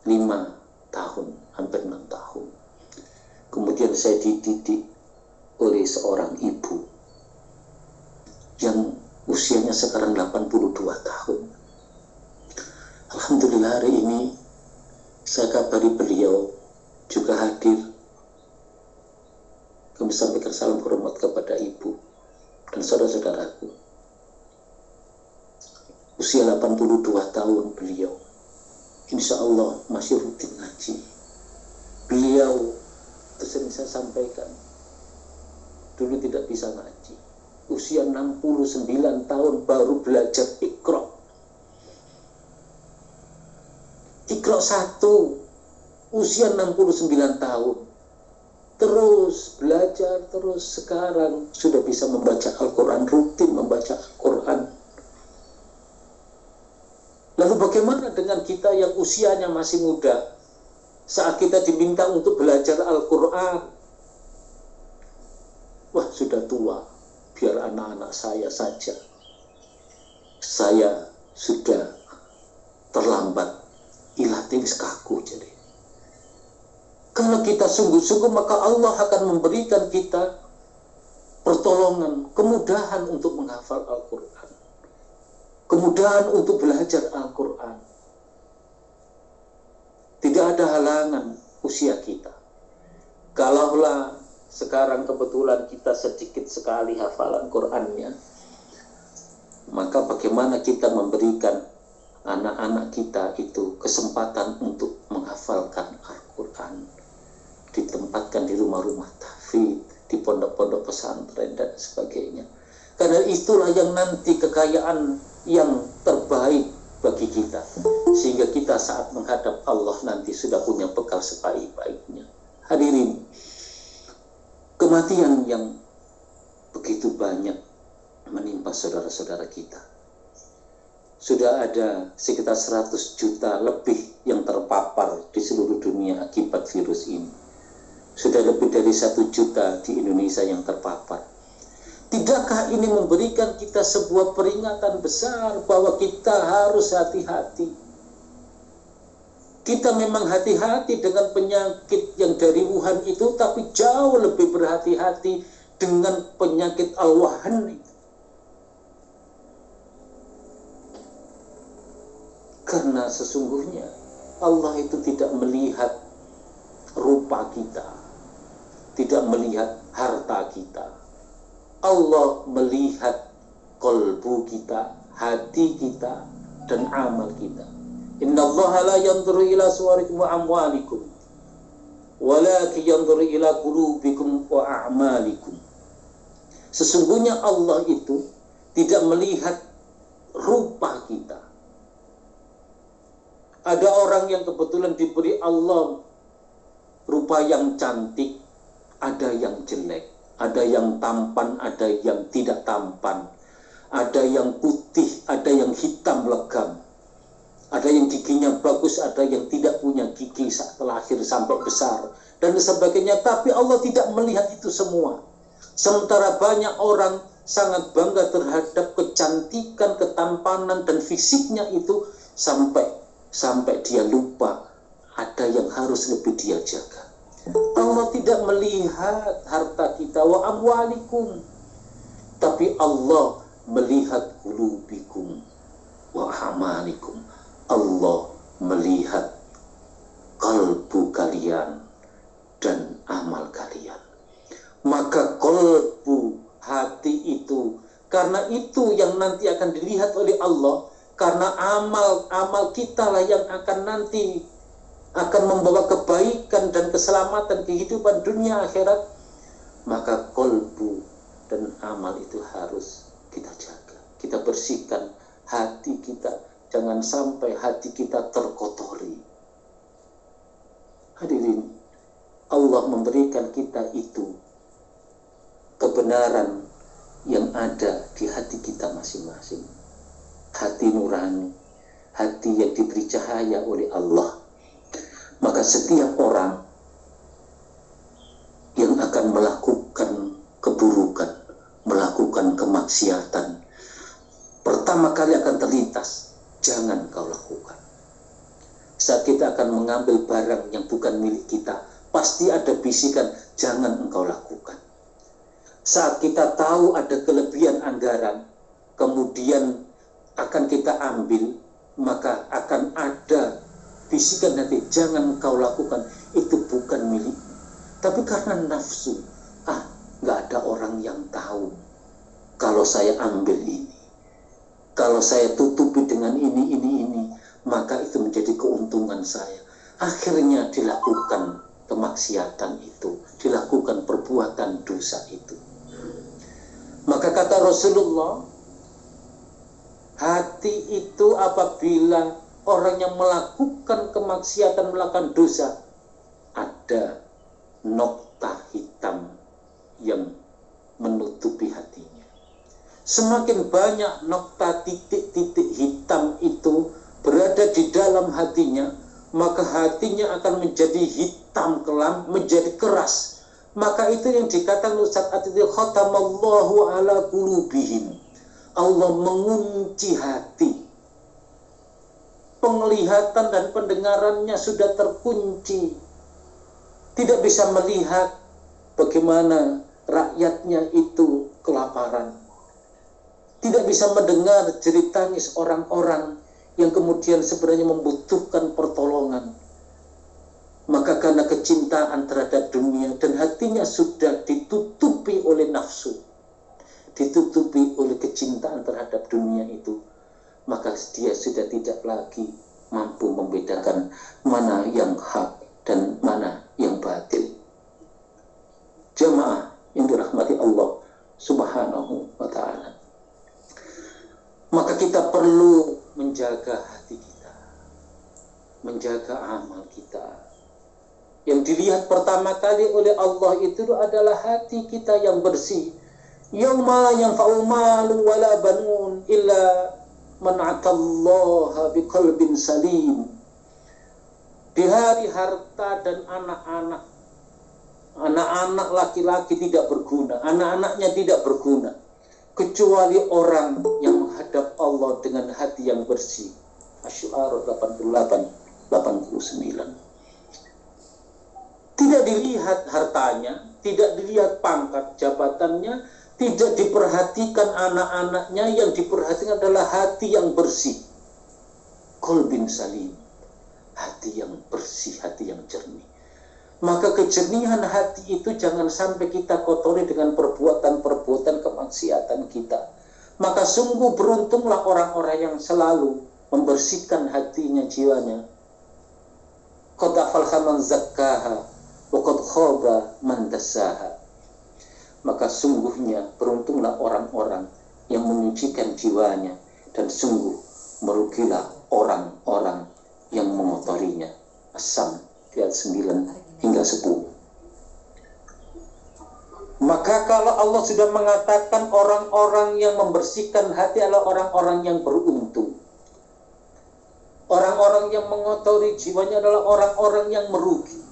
5 tahun, hampir 6 tahun. Kemudian saya dididik oleh seorang ibu yang usianya sekarang 82 tahun. Alhamdulillah hari ini saya kabari beliau juga hadir. Kami sampaikan salam hormat kepada ibu dan saudara-saudaraku. Usia 82 tahun beliau, insya Allah masih rutin ngaji. Beliau, sering saya sampaikan, dulu tidak bisa ngaji. Usia 69 tahun baru belajar Iqra. Iqra 1, usia 69 tahun. Terus belajar, terus sekarang sudah bisa membaca Al-Quran, rutin membaca Al-Quran. Lalu bagaimana dengan kita yang usianya masih muda? Saat kita diminta untuk belajar Al-Quran, wah sudah tua, biar anak-anak saya saja. Saya sudah terlambat, ilatinis kaku jadi. Kalau kita sungguh-sungguh, maka Allah akan memberikan kita pertolongan, kemudahan untuk menghafal Al-Quran, kemudahan untuk belajar Al-Quran. Tidak ada halangan usia kita. Kalaulah sekarang kebetulan kita sedikit sekali hafalan Qurannya, maka bagaimana kita memberikan anak-anak kita itu kesempatan untuk menghafalkan Al-Quran, ditempatkan di rumah-rumah tahfidz, di pondok-pondok pesantren dan sebagainya. Karena itulah yang nanti kekayaan yang terbaik bagi kita, sehingga kita saat menghadap Allah nanti sudah punya bekal sebaik-baiknya. Hadirin, kematian yang begitu banyak menimpa saudara-saudara kita. Sudah ada sekitar 100 juta lebih yang terpapar di seluruh dunia akibat virus ini. Sudah lebih dari 1 juta di Indonesia yang terpapar. Tidakkah ini memberikan kita sebuah peringatan besar bahwa kita harus hati-hati? Kita memang hati-hati dengan penyakit yang dari Wuhan itu, tapi jauh lebih berhati-hati dengan penyakit Al-Wahan itu. Karena sesungguhnya Allah itu tidak melihat rupa kita, tidak melihat harta kita. Allah melihat qalbu kita, hati kita, dan amal kita. Inna Allah la yanzuru ila suwarikum wa amwalikum, walakin yanzuru ila qulubikum wa a'malikum. Sesungguhnya Allah itu tidak melihat rupa kita. Ada orang yang kebetulan diberi Allah rupa yang cantik, ada yang jelek, ada yang tampan, ada yang tidak tampan, ada yang putih, ada yang hitam legam, ada yang giginya bagus, ada yang tidak punya gigi saat lahir sampai besar, dan sebagainya. Tapi Allah tidak melihat itu semua. Sementara banyak orang sangat bangga terhadap kecantikan, ketampanan, dan fisiknya itu sampai dia lupa ada yang harus lebih dia jaga. Allah tidak melihat harta kita wa amwalikum, tapi Allah melihat qulubikum wa amalikum. Allah melihat kalbu kalian dan amal kalian. Maka kalbu, hati itu, karena itu yang nanti akan dilihat oleh Allah. Karena amal kita lah yang akan nanti akan membawa kebaikan dan keselamatan kehidupan dunia akhirat. Maka kolbu dan amal itu harus kita jaga. Kita bersihkan hati kita. Jangan sampai hati kita terkotori. Hadirin, Allah memberikan kita itu kebenaran yang ada di hati kita masing-masing. Hati nurani, hati yang diberi cahaya oleh Allah. Maka setiap orang yang akan melakukan keburukan, melakukan kemaksiatan, pertama kali akan terlintas, jangan kau lakukan. Saat kita akan mengambil barang yang bukan milik kita, pasti ada bisikan, jangan engkau lakukan. Saat kita tahu ada kelebihan anggaran, kemudian akan kita ambil, maka akan ada bisikan nanti, jangan kau lakukan, itu bukan milik. Tapi karena nafsu, nggak ada orang yang tahu kalau saya ambil ini, kalau saya tutupi dengan ini, maka itu menjadi keuntungan saya. Akhirnya dilakukan kemaksiatan itu, dilakukan perbuatan dosa itu. Maka kata Rasulullah, hati itu apabila orang yang melakukan kemaksiatan, melakukan dosa, ada nokta hitam yang menutupi hatinya. Semakin banyak nokta titik-titik hitam itu berada di dalam hatinya, maka hatinya akan menjadi hitam kelam, menjadi keras. Maka itu yang dikatakan Ustaz Atiqah, khatamallahu ala qulubihim. Allah mengunci hati. Penglihatan dan pendengarannya sudah terkunci. Tidak bisa melihat bagaimana rakyatnya itu kelaparan. Tidak bisa mendengar jerit tangis orang-orang yang kemudian sebenarnya membutuhkan pertolongan. Maka karena kecintaan terhadap dunia dan hatinya sudah ditutupi oleh nafsu, ditutupi oleh kecintaan terhadap dunia itu, maka dia sudah tidak lagi mampu membedakan mana yang hak dan mana yang batil. Jamaah yang dirahmati Allah Subhanahu wa ta'ala, menjaga hati kita, menjaga amal kita. Yang dilihat pertama kali oleh Allah itu adalah hati kita yang bersih. Yauma la yanfa'u malun wala banun illa man atallaha biqalbin salim. Di hari harta dan anak-anak laki-laki tidak berguna, anak-anaknya tidak berguna, kecuali orang yang menghadap Allah dengan hati yang bersih. Asy-Syu'ara 88-89. Tidak dilihat hartanya, tidak dilihat pangkat jabatannya, tidak diperhatikan anak-anaknya, yang diperhatikan adalah hati yang bersih. Qalbin salim, hati yang bersih, hati yang jernih. Maka kejernihan hati itu jangan sampai kita kotori dengan perbuatan-perbuatan kemaksiatan kita. Maka sungguh beruntunglah orang-orang yang selalu membersihkan hatinya, jiwanya. Qad aflaha man zakkaha wa qad khaba man dassaha. Maka sungguhnya beruntunglah orang-orang yang menyucikan jiwanya, dan sungguh merugilah orang-orang yang mengotorinya. As-Sam ayat 9 hingga 10. Maka kalau Allah sudah mengatakan orang-orang yang membersihkan hati adalah orang-orang yang beruntung, orang-orang yang mengotori jiwanya adalah orang-orang yang merugi.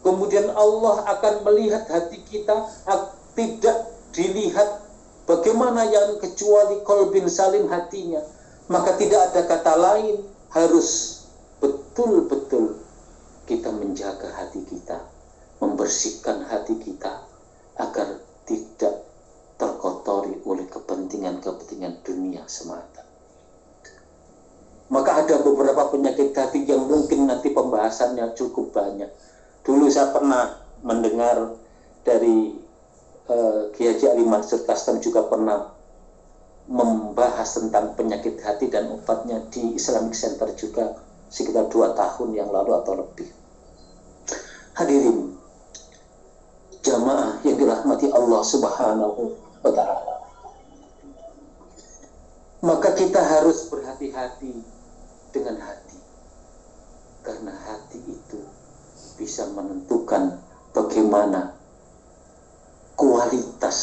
Kemudian Allah akan melihat hati kita, tidak dilihat bagaimana yang kecuali qalbin salim hatinya. Maka tidak ada kata lain, harus betul-betul kita menjaga hati kita, membersihkan hati kita agar tidak terkotori oleh kepentingan-kepentingan dunia semata. Maka ada beberapa penyakit hati yang mungkin nanti pembahasannya cukup banyak. Dulu saya pernah mendengar dari Kiai Haji Ali Mansur Kastam juga pernah membahas tentang penyakit hati dan obatnya di Islamic Center juga sekitar 2 tahun yang lalu atau lebih. Hadirin jamaah yang dirahmati Allah Subhanahu wa ta'ala, maka kita harus berhati-hati dengan hati, karena hati itu bisa menentukan bagaimana kualitas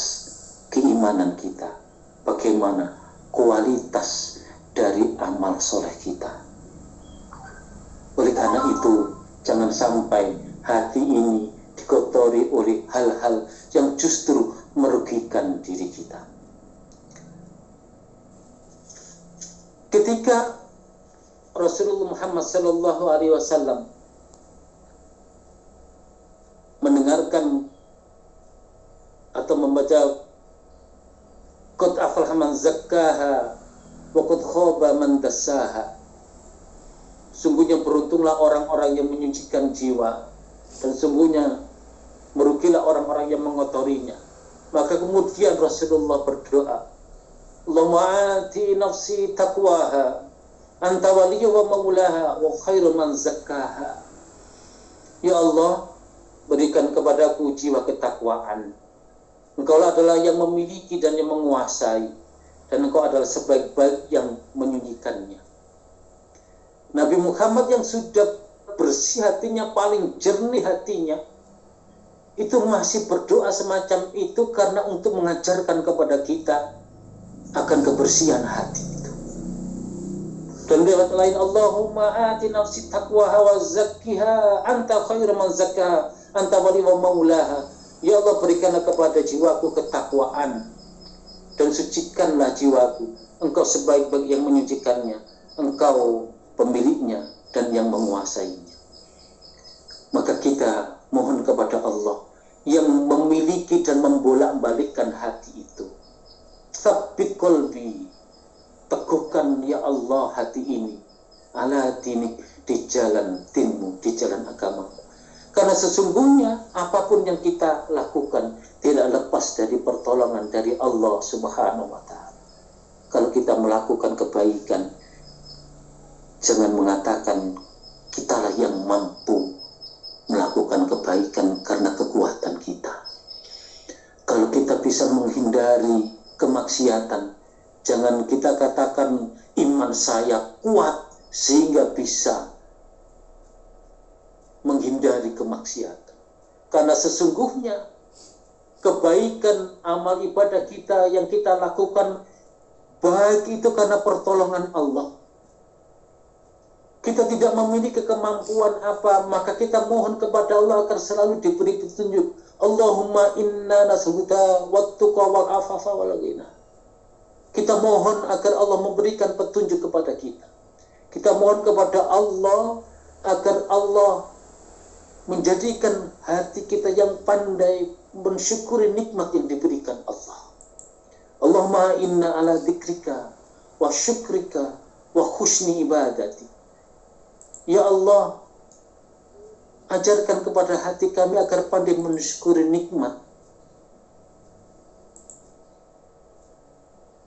keimanan kita, bagaimana kualitas dari amal soleh kita. Oleh karena itu, jangan sampai hati ini dikotori oleh hal-hal yang justru merugikan diri kita. Ketika Rasulullah Muhammad SAW mendengarkan atau membaca qad aflaha man zakkaha wa qad khaba man dassaha, sungguhnya beruntunglah orang-orang yang menyucikan jiwa, dan sungguhnya merugilah orang-orang yang mengotorinya. Maka kemudian Rasulullah berdoa, Allahumma ati nafsi taqwaha anta waliyyu wa maulaha wa khairu man zakkaha. Ya Allah, berikan kepadaku jiwa ketakwaan. Engkau adalah yang memiliki dan yang menguasai, dan Engkau adalah sebaik-baik yang menyucikannya. Nabi Muhammad yang sudah bersih hatinya, paling jernih hatinya, itu masih berdoa semacam itu karena untuk mengajarkan kepada kita akan kebersihan hati itu. Dan lewat lain, Allahumma ati nafsi taqwaha wa zakkiha anta khairu man zakkaha anta wali wa maulaha. Ya Allah, berikanlah kepada jiwaku ketakwaan dan sucikanlah jiwaku. Engkau sebaik-baik yang menyucikannya, Engkau pemiliknya dan yang menguasainya. Maka kita mohon kepada Allah yang memiliki dan membolak-balikkan hati itu. Tsabbit qalbi, teguhkan ya Allah hati ini, ala dinik, di jalan dinmu, di jalan agamamu. Karena sesungguhnya apapun yang kita lakukan tidak lepas dari pertolongan dari Allah Subhanahu wa ta'ala. Kalau kita melakukan kebaikan, jangan mengatakan kitalah yang mampu melakukan kebaikan karena kekuatan kita. Kalau kita bisa menghindari kemaksiatan, jangan kita katakan iman saya kuat sehingga bisa menghindari kemaksiatan. Karena sesungguhnya kebaikan amal ibadah kita yang kita lakukan baik itu karena pertolongan Allah. Kita tidak memiliki kemampuan apa, maka kita mohon kepada Allah agar selalu diberi petunjuk. Allahumma inna nas'aluka wat-tuqa wal afafa wal ghina. Kita mohon agar Allah memberikan petunjuk kepada kita. Kita mohon kepada Allah agar Allah menjadikan hati kita yang pandai mensyukuri nikmat yang diberikan Allah. Allahumma inna ala dzikrika wa syukrika wa husni ibadati. Ya Allah, ajarkan kepada hati kami agar pandai mensyukuri nikmat.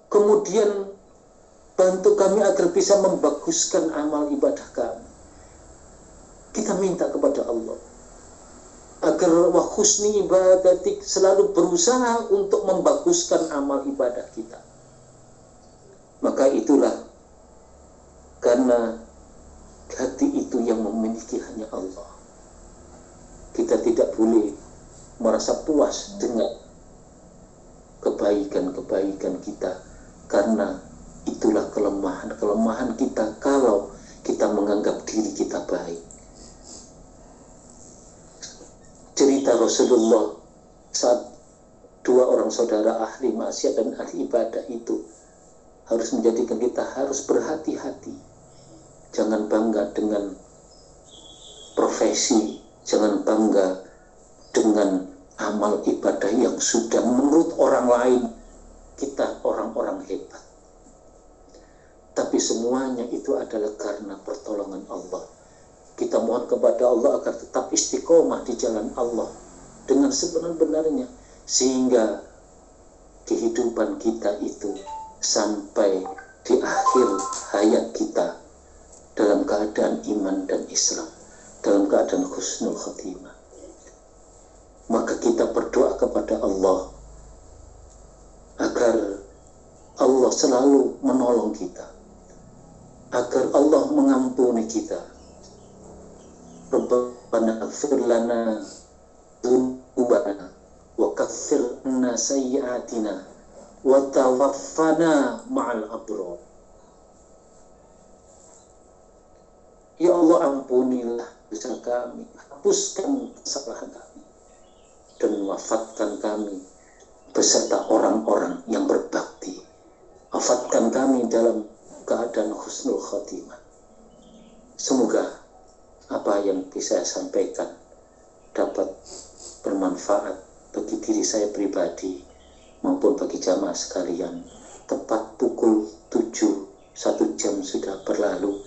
Kemudian bantu kami agar bisa membaguskan amal ibadah kami. Kita minta kepada Allah agar wa husni ibadatik, selalu berusaha untuk membaguskan amal ibadah kita. Maka itulah karena hati itu yang memiliki hanya Allah. Kita tidak boleh merasa puas dengan kebaikan-kebaikan kita, karena itulah kelemahan-kelemahan kita kalau kita menganggap diri kita baik. Cerita Rasulullah saat dua orang saudara ahli maksiat dan ahli ibadah itu harus menjadikan kita harus berhati-hati. Jangan bangga dengan profesi, jangan bangga dengan amal ibadah yang sudah menurut orang lain kita orang-orang hebat. Tapi semuanya itu adalah karena pertolongan Allah. Kita mohon kepada Allah agar tetap istiqomah di jalan Allah dengan sebenar-benarnya, sehingga kehidupan kita itu sampai di akhir hayat kita dalam keadaan iman dan Islam, dalam keadaan husnul khatimah. Maka kita berdoa kepada Allah agar Allah selalu menolong kita, agar Allah mengampuni kita. Rabbana ighfir lana dzunubana wa kaffir anna sayyi'atina wa tawaffana ma'al abrar. Ya Allah, ampunilah dosa kami, hapuskan kesalahan kami, dan wafatkan kami beserta orang-orang yang berbakti. Wafatkan kami dalam keadaan husnul khatimah. Semoga apa yang bisa saya sampaikan dapat bermanfaat bagi diri saya pribadi maupun bagi jamaah sekalian. Tepat pukul 7, 1 jam sudah berlalu.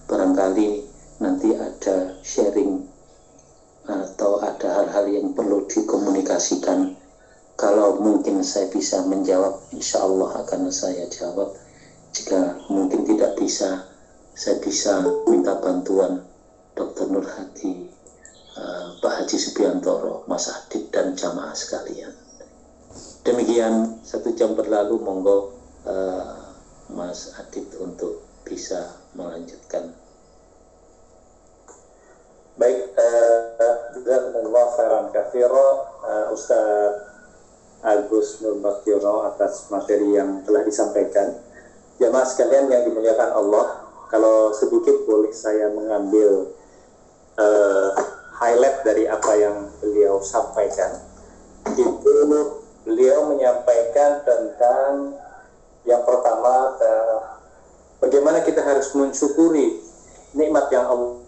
Barangkali nanti ada sharing atau ada hal-hal yang perlu dikomunikasikan. Kalau mungkin saya bisa menjawab, insya Allah akan saya jawab. Jika mungkin tidak bisa, saya bisa minta bantuan Dr. Nur Hadi, Pak Haji Subiantoro, Mas Adit, dan jamaah sekalian. Demikian, 1 jam berlalu, monggo Mas Adit untuk bisa melanjutkan. Baik, jazakumullah khairan katsira Ustaz Agus Nurbakyono atas materi yang telah disampaikan. Jamaah sekalian yang dimuliakan Allah, kalau sedikit boleh saya mengambil highlight dari apa yang beliau sampaikan. Itu beliau menyampaikan tentang yang pertama, bagaimana kita harus mensyukuri nikmat yang Allah.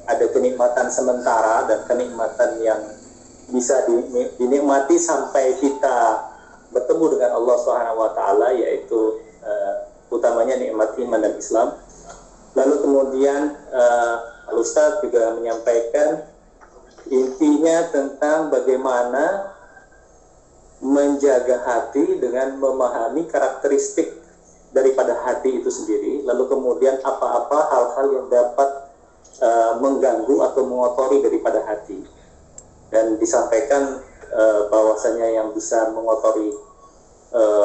Ada kenikmatan sementara dan kenikmatan yang bisa dinikmati sampai kita bertemu dengan Allah Subhanahu wa taala, yaitu utamanya nikmat iman dan Islam. Lalu kemudian Al-Ustaz juga menyampaikan intinya tentang bagaimana menjaga hati dengan memahami karakteristik daripada hati itu sendiri, lalu kemudian apa-apa hal-hal yang dapat mengganggu atau mengotori daripada hati. Dan disampaikan bahwasanya yang bisa mengotori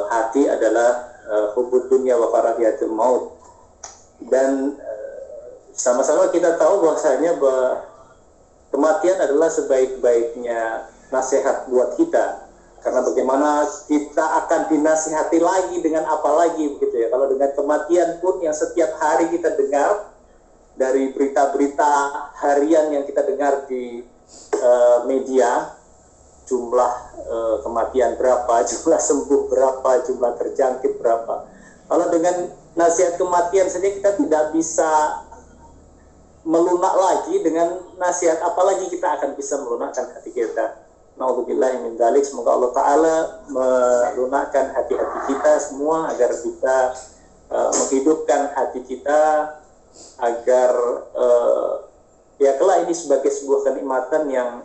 hati adalah hubud dunya wa karahiyatul maut. Dan sama-sama kita tahu bahwasanya bahwa kematian adalah sebaik-baiknya nasihat buat kita. Karena bagaimana kita akan dinasihati lagi dengan apa lagi begitu ya. Kalau dengan kematian pun yang setiap hari kita dengar dari berita-berita harian yang kita dengar di media, jumlah kematian berapa, jumlah sembuh berapa, jumlah terjangkit berapa. Kalau dengan nasihat kematian saja kita tidak bisa melunak lagi, dengan nasihat apalagi kita akan bisa melunakkan hati kita. Na'udzubillahi min dzalik. Semoga Allah Ta'ala melunakkan hati-hati kita semua agar kita menghidupkan hati kita agar ya kelak ini sebagai sebuah kenikmatan yang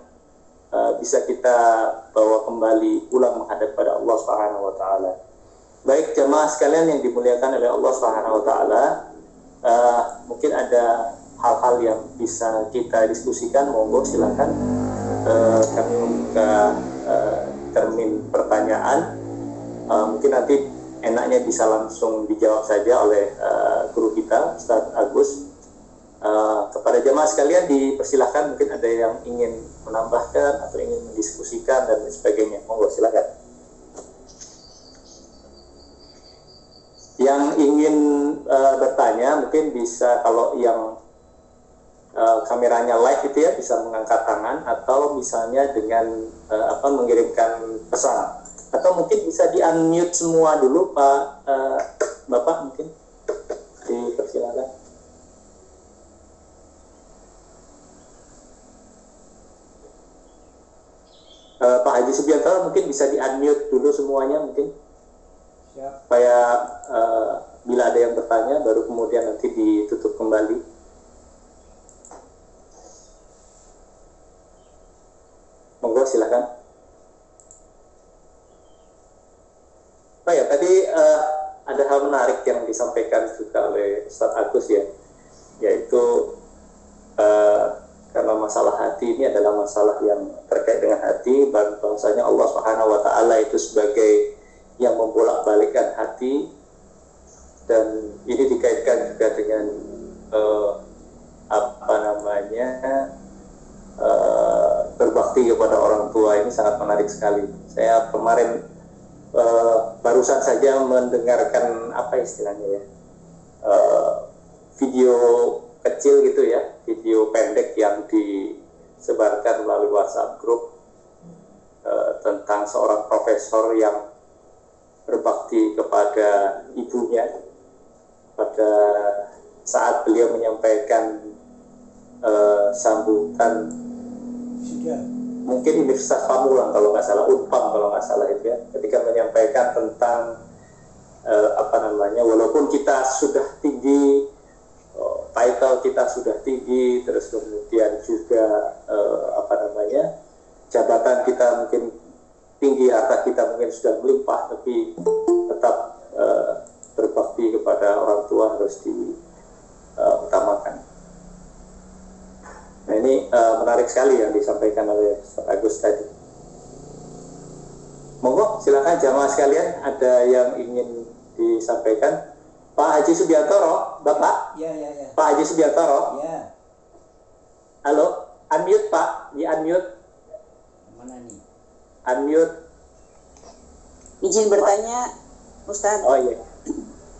bisa kita bawa kembali pulang menghadap pada Allah Subhanahu wa taala. Baik jamaah sekalian yang dimuliakan oleh Allah Subhanahu wa taala, mungkin ada hal-hal yang bisa kita diskusikan, monggo silakan. Kami membuka termin pertanyaan. Mungkin nanti enaknya bisa langsung dijawab saja oleh guru kita Ustaz Agus. Kepada jemaah sekalian dipersilahkan, mungkin ada yang ingin menambahkan atau ingin mendiskusikan dan sebagainya, monggo silakan. Yang ingin bertanya mungkin bisa, kalau yang kameranya live itu ya, bisa mengangkat tangan atau misalnya dengan mengirimkan pesan, atau mungkin bisa di unmute semua dulu Pak Bapak, mungkin dipersilakan. Pak Haji Subianto mungkin bisa di unmute dulu semuanya mungkin. Siap. Supaya bila ada yang bertanya baru kemudian nanti ditutup kembali. Monggo silakan. Oh ya, tadi ada hal menarik yang disampaikan juga oleh Ustaz Agus ya, yaitu karena masalah hati ini adalah masalah yang terkait dengan hati, bahwasanya Allah Subhanahu wa taala itu sebagai yang membolak-balikkan hati, dan ini dikaitkan juga dengan berbakti kepada orang tua. Ini sangat menarik sekali. Saya kemarin barusan saja mendengarkan video kecil gitu ya, video pendek yang disebarkan melalui WhatsApp grup tentang seorang profesor yang berbakti kepada ibunya pada saat beliau menyampaikan sambutan mungkin Universitas Pamulang kalau nggak salah, Unpam kalau nggak salah itu ya, ketika menyampaikan tentang walaupun kita sudah tinggi, title kita sudah tinggi, terus kemudian juga jabatan kita mungkin tinggi, harta kita mungkin sudah melimpah, tapi tetap berbakti kepada orang tua harus diutamakan. Nah ini menarik sekali yang disampaikan oleh Ustaz Agus tadi. Monggo silakan jamaah sekalian, ada yang ingin disampaikan. Pak Haji Subiantoro, Bapak? Ya. Pak Haji Subiantoro? Ya. Halo, unmute Pak, di unmute. Mana nih? Unmute. Izin bertanya, Ustadz.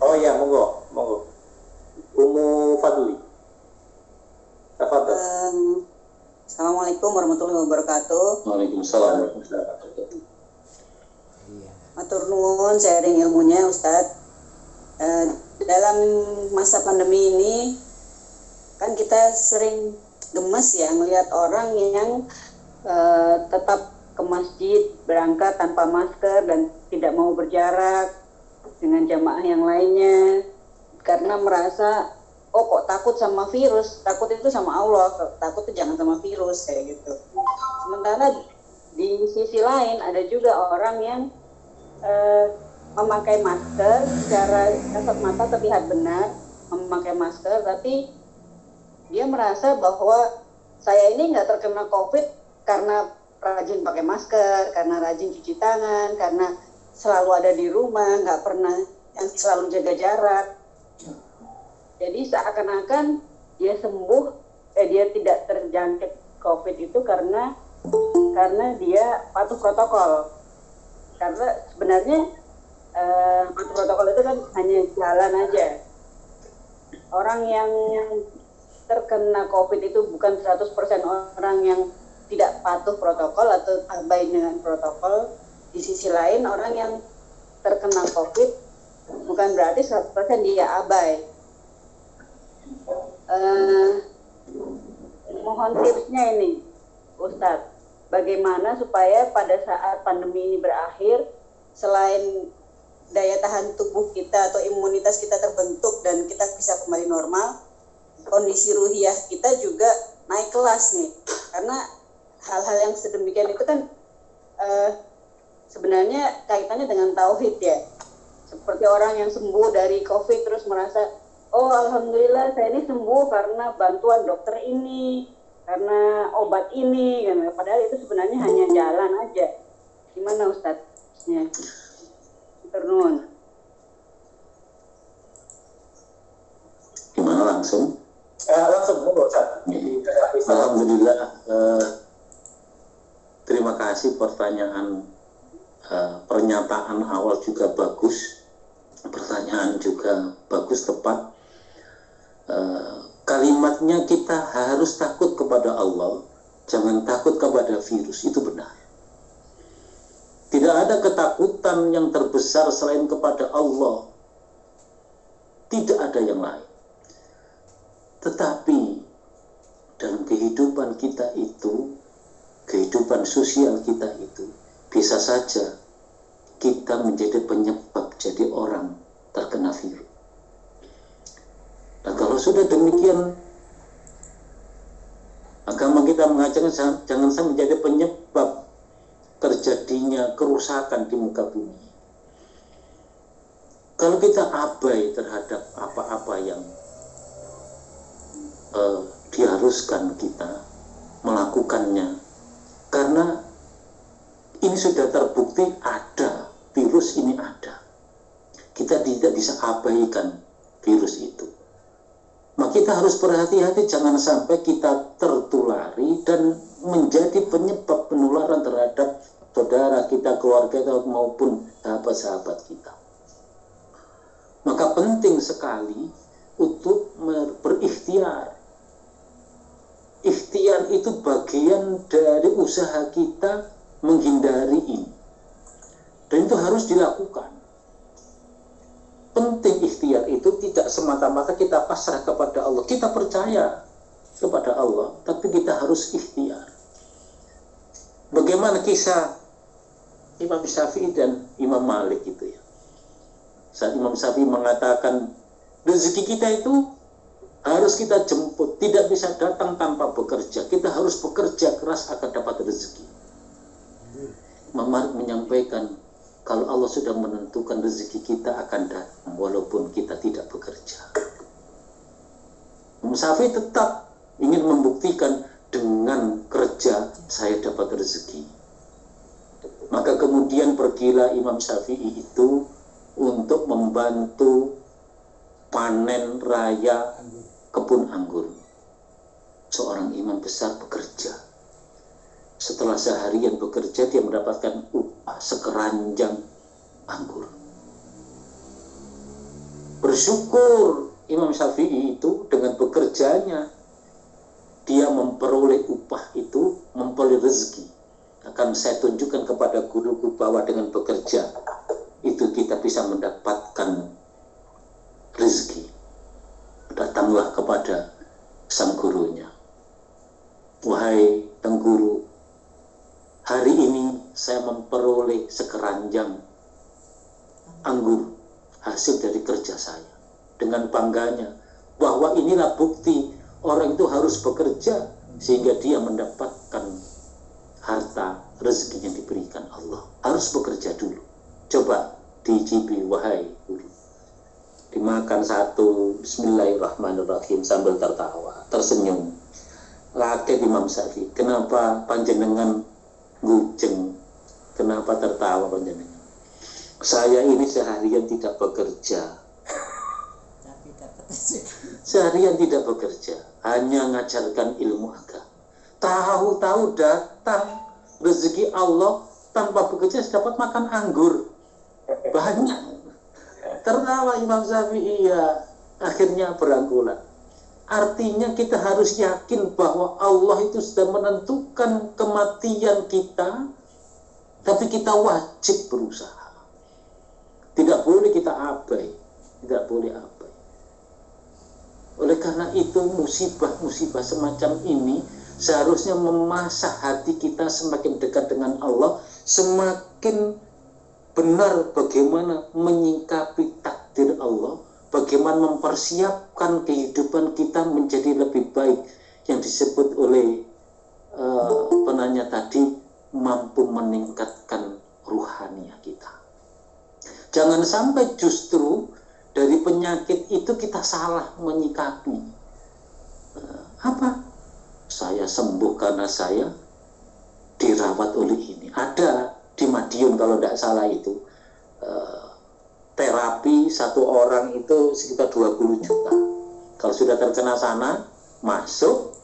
Oh iya, monggo. Umu Fadli. Tafadhol. Assalamualaikum warahmatullahi wabarakatuh. Waalaikumsalam. Matur nuwun sharing ilmunya Ustadz. Dalam masa pandemi ini kan kita sering gemes ya melihat orang yang tetap ke masjid, berangkat tanpa masker dan tidak mau berjarak dengan jamaah yang lainnya karena merasa kok takut sama virus, takut itu sama Allah, takut itu jangan sama virus kayak gitu. Sementara di sisi lain ada juga orang yang memakai masker secara kasat mata terlihat benar memakai masker, tapi dia merasa bahwa saya ini nggak terkena COVID karena rajin pakai masker, karena rajin cuci tangan, karena selalu ada di rumah, nggak pernah yang selalu jaga jarak. Jadi seakan-akan dia sembuh, dia tidak terjangkit COVID itu karena dia patuh protokol. Karena sebenarnya patuh protokol itu kan hanya jalan aja. Orang yang terkena COVID itu bukan 100% orang yang tidak patuh protokol atau abai dengan protokol. Di sisi lain, orang yang terkena COVID bukan berarti 100% dia abai. Mohon tipsnya ini, Ustadz. Bagaimana supaya pada saat pandemi ini berakhir, selain daya tahan tubuh kita atau imunitas kita terbentuk dan kita bisa kembali normal, kondisi ruhiyah kita juga naik kelas nih. Karena hal-hal yang sedemikian itu kan sebenarnya kaitannya dengan tauhid ya. Seperti orang yang sembuh dari COVID terus merasa, oh alhamdulillah saya ini sembuh karena bantuan dokter ini, karena obat ini, kan? Padahal itu sebenarnya hanya jalan aja. Gimana Ustadz? Ya. Ternuan. Gimana langsung? Langsung monggo Ustaz. Alhamdulillah. Terima kasih pertanyaan, pernyataan awal juga bagus, pertanyaan juga bagus, tepat. Kalimatnya kita harus takut kepada Allah, jangan takut kepada virus, itu benar. Tidak ada ketakutan yang terbesar selain kepada Allah. Tidak ada yang lain. Tetapi dalam kehidupan kita itu, kehidupan sosial kita itu, bisa saja kita menjadi penyebab jadi orang terkena virus. Nah, kalau sudah demikian, agama kita mengajarkan jangan sampai menjadi penyebab terjadinya kerusakan di muka bumi. Kalau kita abai terhadap apa-apa yang diharuskan kita melakukannya, karena ini sudah terbukti ada, virus ini ada. Kita tidak bisa abaikan virus itu. Maka kita harus berhati-hati jangan sampai kita tertulari dan menjadi penyebab penularan terhadap saudara kita, keluarga kita maupun sahabat-sahabat kita. Maka penting sekali untuk berikhtiar. Ikhtiar itu bagian dari usaha kita menghindari ini. Dan itu harus dilakukan. Penting ikhtiar itu tidak semata-mata kita pasrah kepada Allah. Kita percaya kepada Allah, tapi kita harus ikhtiar. Bagaimana kisah Imam Syafi'i dan Imam Malik itu ya. Saat Imam Syafi'i mengatakan rezeki kita itu harus kita jemput, tidak bisa datang tanpa bekerja. Kita harus bekerja keras agar dapat rezeki. Imam Malik menyampaikan, kalau Allah sudah menentukan rezeki kita akan datang walaupun kita tidak bekerja. Imam Syafi'i tetap ingin membuktikan dengan kerja saya dapat rezeki. Maka kemudian pergilah Imam Syafi'i itu untuk membantu panen raya kebun anggur. Seorang imam besar bekerja. Setelah seharian bekerja, dia mendapatkan upah sekeranjang anggur. Bersyukur Imam Syafi'i itu dengan bekerjanya, dia memperoleh upah itu, memperoleh rezeki. Akan saya tunjukkan kepada guruku bahwa dengan bekerja itu kita bisa mendapatkan rezeki. Datanglah kepada sang gurunya. Wahai sang guru, hari ini saya memperoleh sekeranjang anggur hasil dari kerja saya. Dengan bangganya bahwa inilah bukti orang itu harus bekerja sehingga dia mendapatkan harta rezeki yang diberikan Allah. Harus bekerja dulu. Coba dicipi wahai guru. Dimakan satu, bismillahirrahmanirrahim, sambil tertawa, tersenyum. Kaget Imam Syafi'i, kenapa panjenengan gujeng? Kenapa tertawa panjenengan? Saya ini seharian tidak bekerja. Tapi dapat aja. Seharian tidak bekerja, hanya mengajarkan ilmu agama. Tahu-tahu datang rezeki Allah, tanpa bekerja dapat makan anggur. Banyak. Tertawa Imam Syafi'i, ya, akhirnya berangkulan. Artinya kita harus yakin bahwa Allah itu sudah menentukan kematian kita, tapi kita wajib berusaha. Tidak boleh kita abai, tidak boleh abai. Oleh karena itu musibah-musibah semacam ini seharusnya memasak hati kita semakin dekat dengan Allah, semakin benar bagaimana menyikapi takdir Allah, bagaimana mempersiapkan kehidupan kita menjadi lebih baik, yang disebut oleh penanya tadi, mampu meningkatkan ruhaniah kita. Jangan sampai justru dari penyakit itu kita salah menyikapi. Apa? Saya sembuh karena saya dirawat oleh ini. Ada di Madiun kalau tidak salah itu, terapi satu orang itu sekitar 20 juta. Kalau sudah terkena sana, masuk,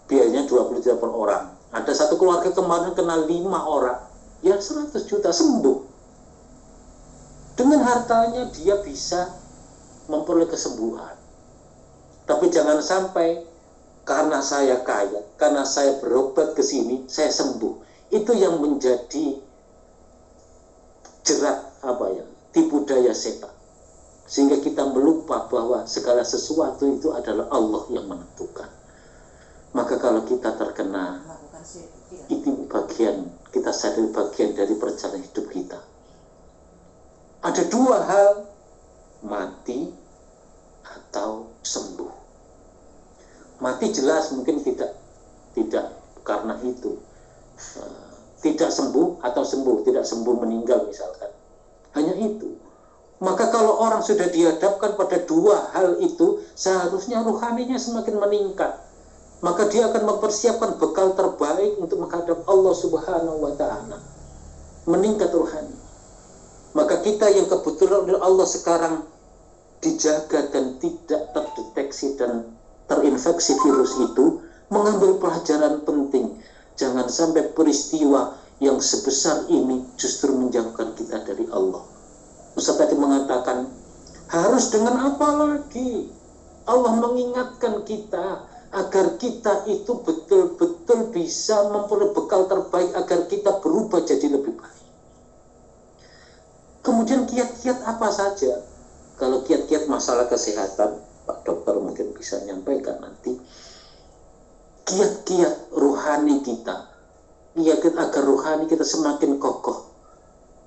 biayanya 20 juta per orang. Ada satu keluarga kemarin kena 5 orang, ya 100 juta sembuh. Dengan hartanya dia bisa memperoleh kesembuhan. Tapi jangan sampai karena saya kaya, karena saya berobat ke sini, saya sembuh. Itu yang menjadi jerat tipu daya setan. Sehingga kita melupa bahwa segala sesuatu itu adalah Allah yang menentukan. Maka kalau kita terkena, itu bagian, kita sadar bagian dari perjalanan hidup kita. Ada 2 hal, mati atau sembuh. Mati jelas mungkin tidak karena itu. Tidak sembuh atau sembuh, tidak sembuh meninggal misalkan. Hanya itu. Maka kalau orang sudah dihadapkan pada 2 hal itu, seharusnya ruhaninya semakin meningkat. Maka dia akan mempersiapkan bekal terbaik untuk menghadap Allah Subhanahu wa Ta'ala. Meningkat ruhani. Maka kita yang kebetulan oleh Allah sekarang dijaga dan tidak terdeteksi dan terinfeksi virus itu, mengambil pelajaran penting. Jangan sampai peristiwa yang sebesar ini justru menjauhkan kita dari Allah. Ustaz tadi mengatakan, harus dengan apa lagi? Allah mengingatkan kita agar kita itu betul-betul bisa memperoleh bekal terbaik agar kita berubah jadi lebih baik. Kemudian kiat-kiat apa saja? Kalau kiat-kiat masalah kesehatan, Pak Dokter mungkin bisa menyampaikan nanti. Kiat-kiat rohani kita, kiat agar rohani kita semakin kokoh,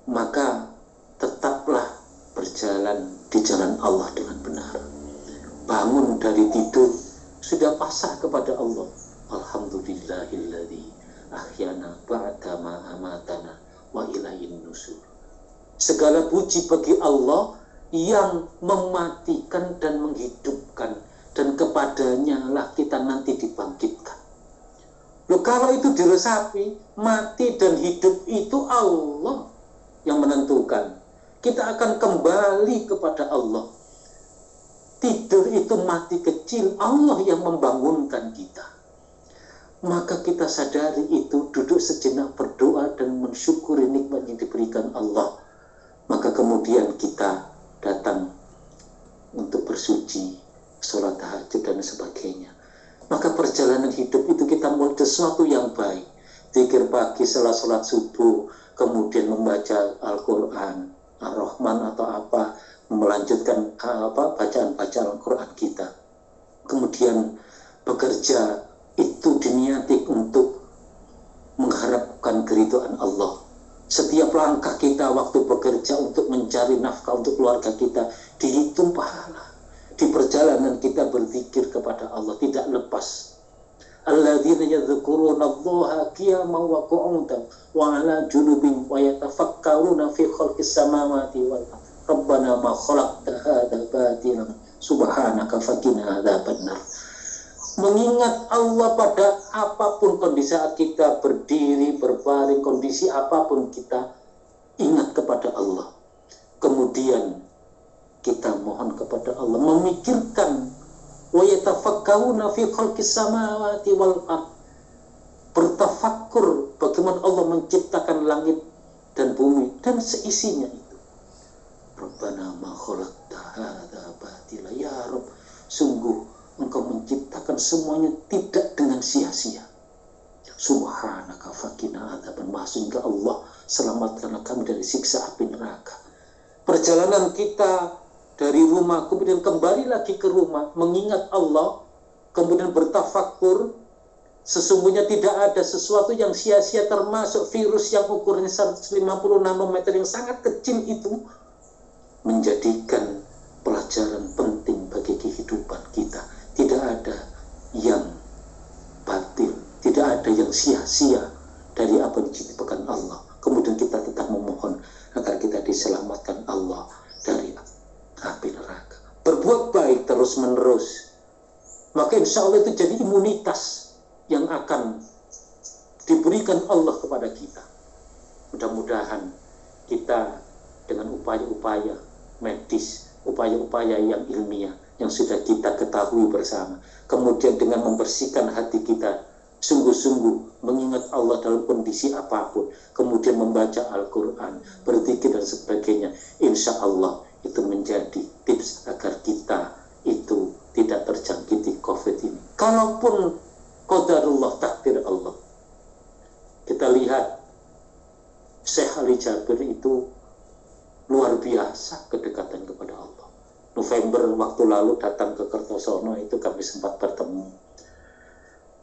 maka tetaplah berjalan di jalan Allah dengan benar. Bangun dari tidur, sudah pasrah kepada Allah. Alhamdulillahilladzi ahyana ba'da ma amatana wa ilaihin nusur. Segala puji bagi Allah yang mematikan dan menghidupkan, dan kepadanya lah kita nanti dibangkitkan. Loh, kalau itu diresapi, mati dan hidup itu Allah yang menentukan. Kita akan kembali kepada Allah. Tidur itu mati kecil, Allah yang membangunkan kita. Maka kita sadari itu, duduk sejenak berdoa dan mensyukuri nikmat yang diberikan Allah. Maka kemudian kita datang untuk bersuci, sholat tahajud dan sebagainya. Maka perjalanan hidup itu kita mulai sesuatu yang baik. Zikir pagi setelah sholat subuh, kemudian membaca Al-Quran, Ar-Rahman atau apa, melanjutkan bacaan-bacaan Al-Quran kita. Kemudian bekerja itu diniati untuk mengharapkan keridhaan Allah. Setiap langkah kita waktu bekerja untuk mencari nafkah untuk keluarga kita dihitung pahala. Di perjalanan kita berzikir kepada Allah tidak lepas. Alladzina yadhkuruna Allaha qiyaman wa qu'udan wa 'ala junubihim wa yatafakkaruna fi khalqis samawati wal ardh. Rabbana ma khalaqta hadza batilan subhanaka faqina adzabannar. Mengingat Allah pada apapun kondisi saat kita berdiri, berbaring, kondisi apapun kita, ingat kepada Allah. Kemudian kita mohon kepada Allah, memikirkan wa yatafakkaruna fi khalqis samawati wal ardh, bertafakkur bagaimana Allah menciptakan langit dan bumi dan seisinya itu. Rabbana ma khalaqta hadza batila, ya Rabb, sungguh Engkau menciptakan semuanya tidak dengan sia-sia. Subhanaka faqina adzaban, maksudnya Allah, selamatkanlah kami dari siksa api neraka. Perjalanan kita dari rumah kemudian kembali lagi ke rumah, mengingat Allah, kemudian bertafakkur, sesungguhnya tidak ada sesuatu yang sia-sia, termasuk virus yang ukurannya 150 nanometer yang sangat kecil itu, menjadikan pelajaran penting bagi kehidupan kita. Tidak ada yang batil, tidak ada yang sia-sia dari apa yang diciptakan Allah. Kemudian kita tetap memohon agar kita diselamatkan Allah dari api neraka. Berbuat baik terus menerus, maka insya Allah itu jadi imunitas yang akan diberikan Allah kepada kita. Mudah-mudahan kita dengan upaya-upaya medis, upaya-upaya yang ilmiah yang sudah kita ketahui bersama, kemudian dengan membersihkan hati kita, sungguh-sungguh mengingat Allah dalam kondisi apapun, kemudian membaca Al-Quran, berzikir dan sebagainya, insya Allah itu menjadi tips agar kita itu tidak terjangkiti COVID ini. Kalaupun qadarullah, takdir Allah, kita lihat Syekh Ali Jabir itu luar biasa kedekatan kepada Allah. November waktu lalu datang ke Kertosono itu kami sempat bertemu.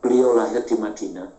Beliau lahir di Madinah,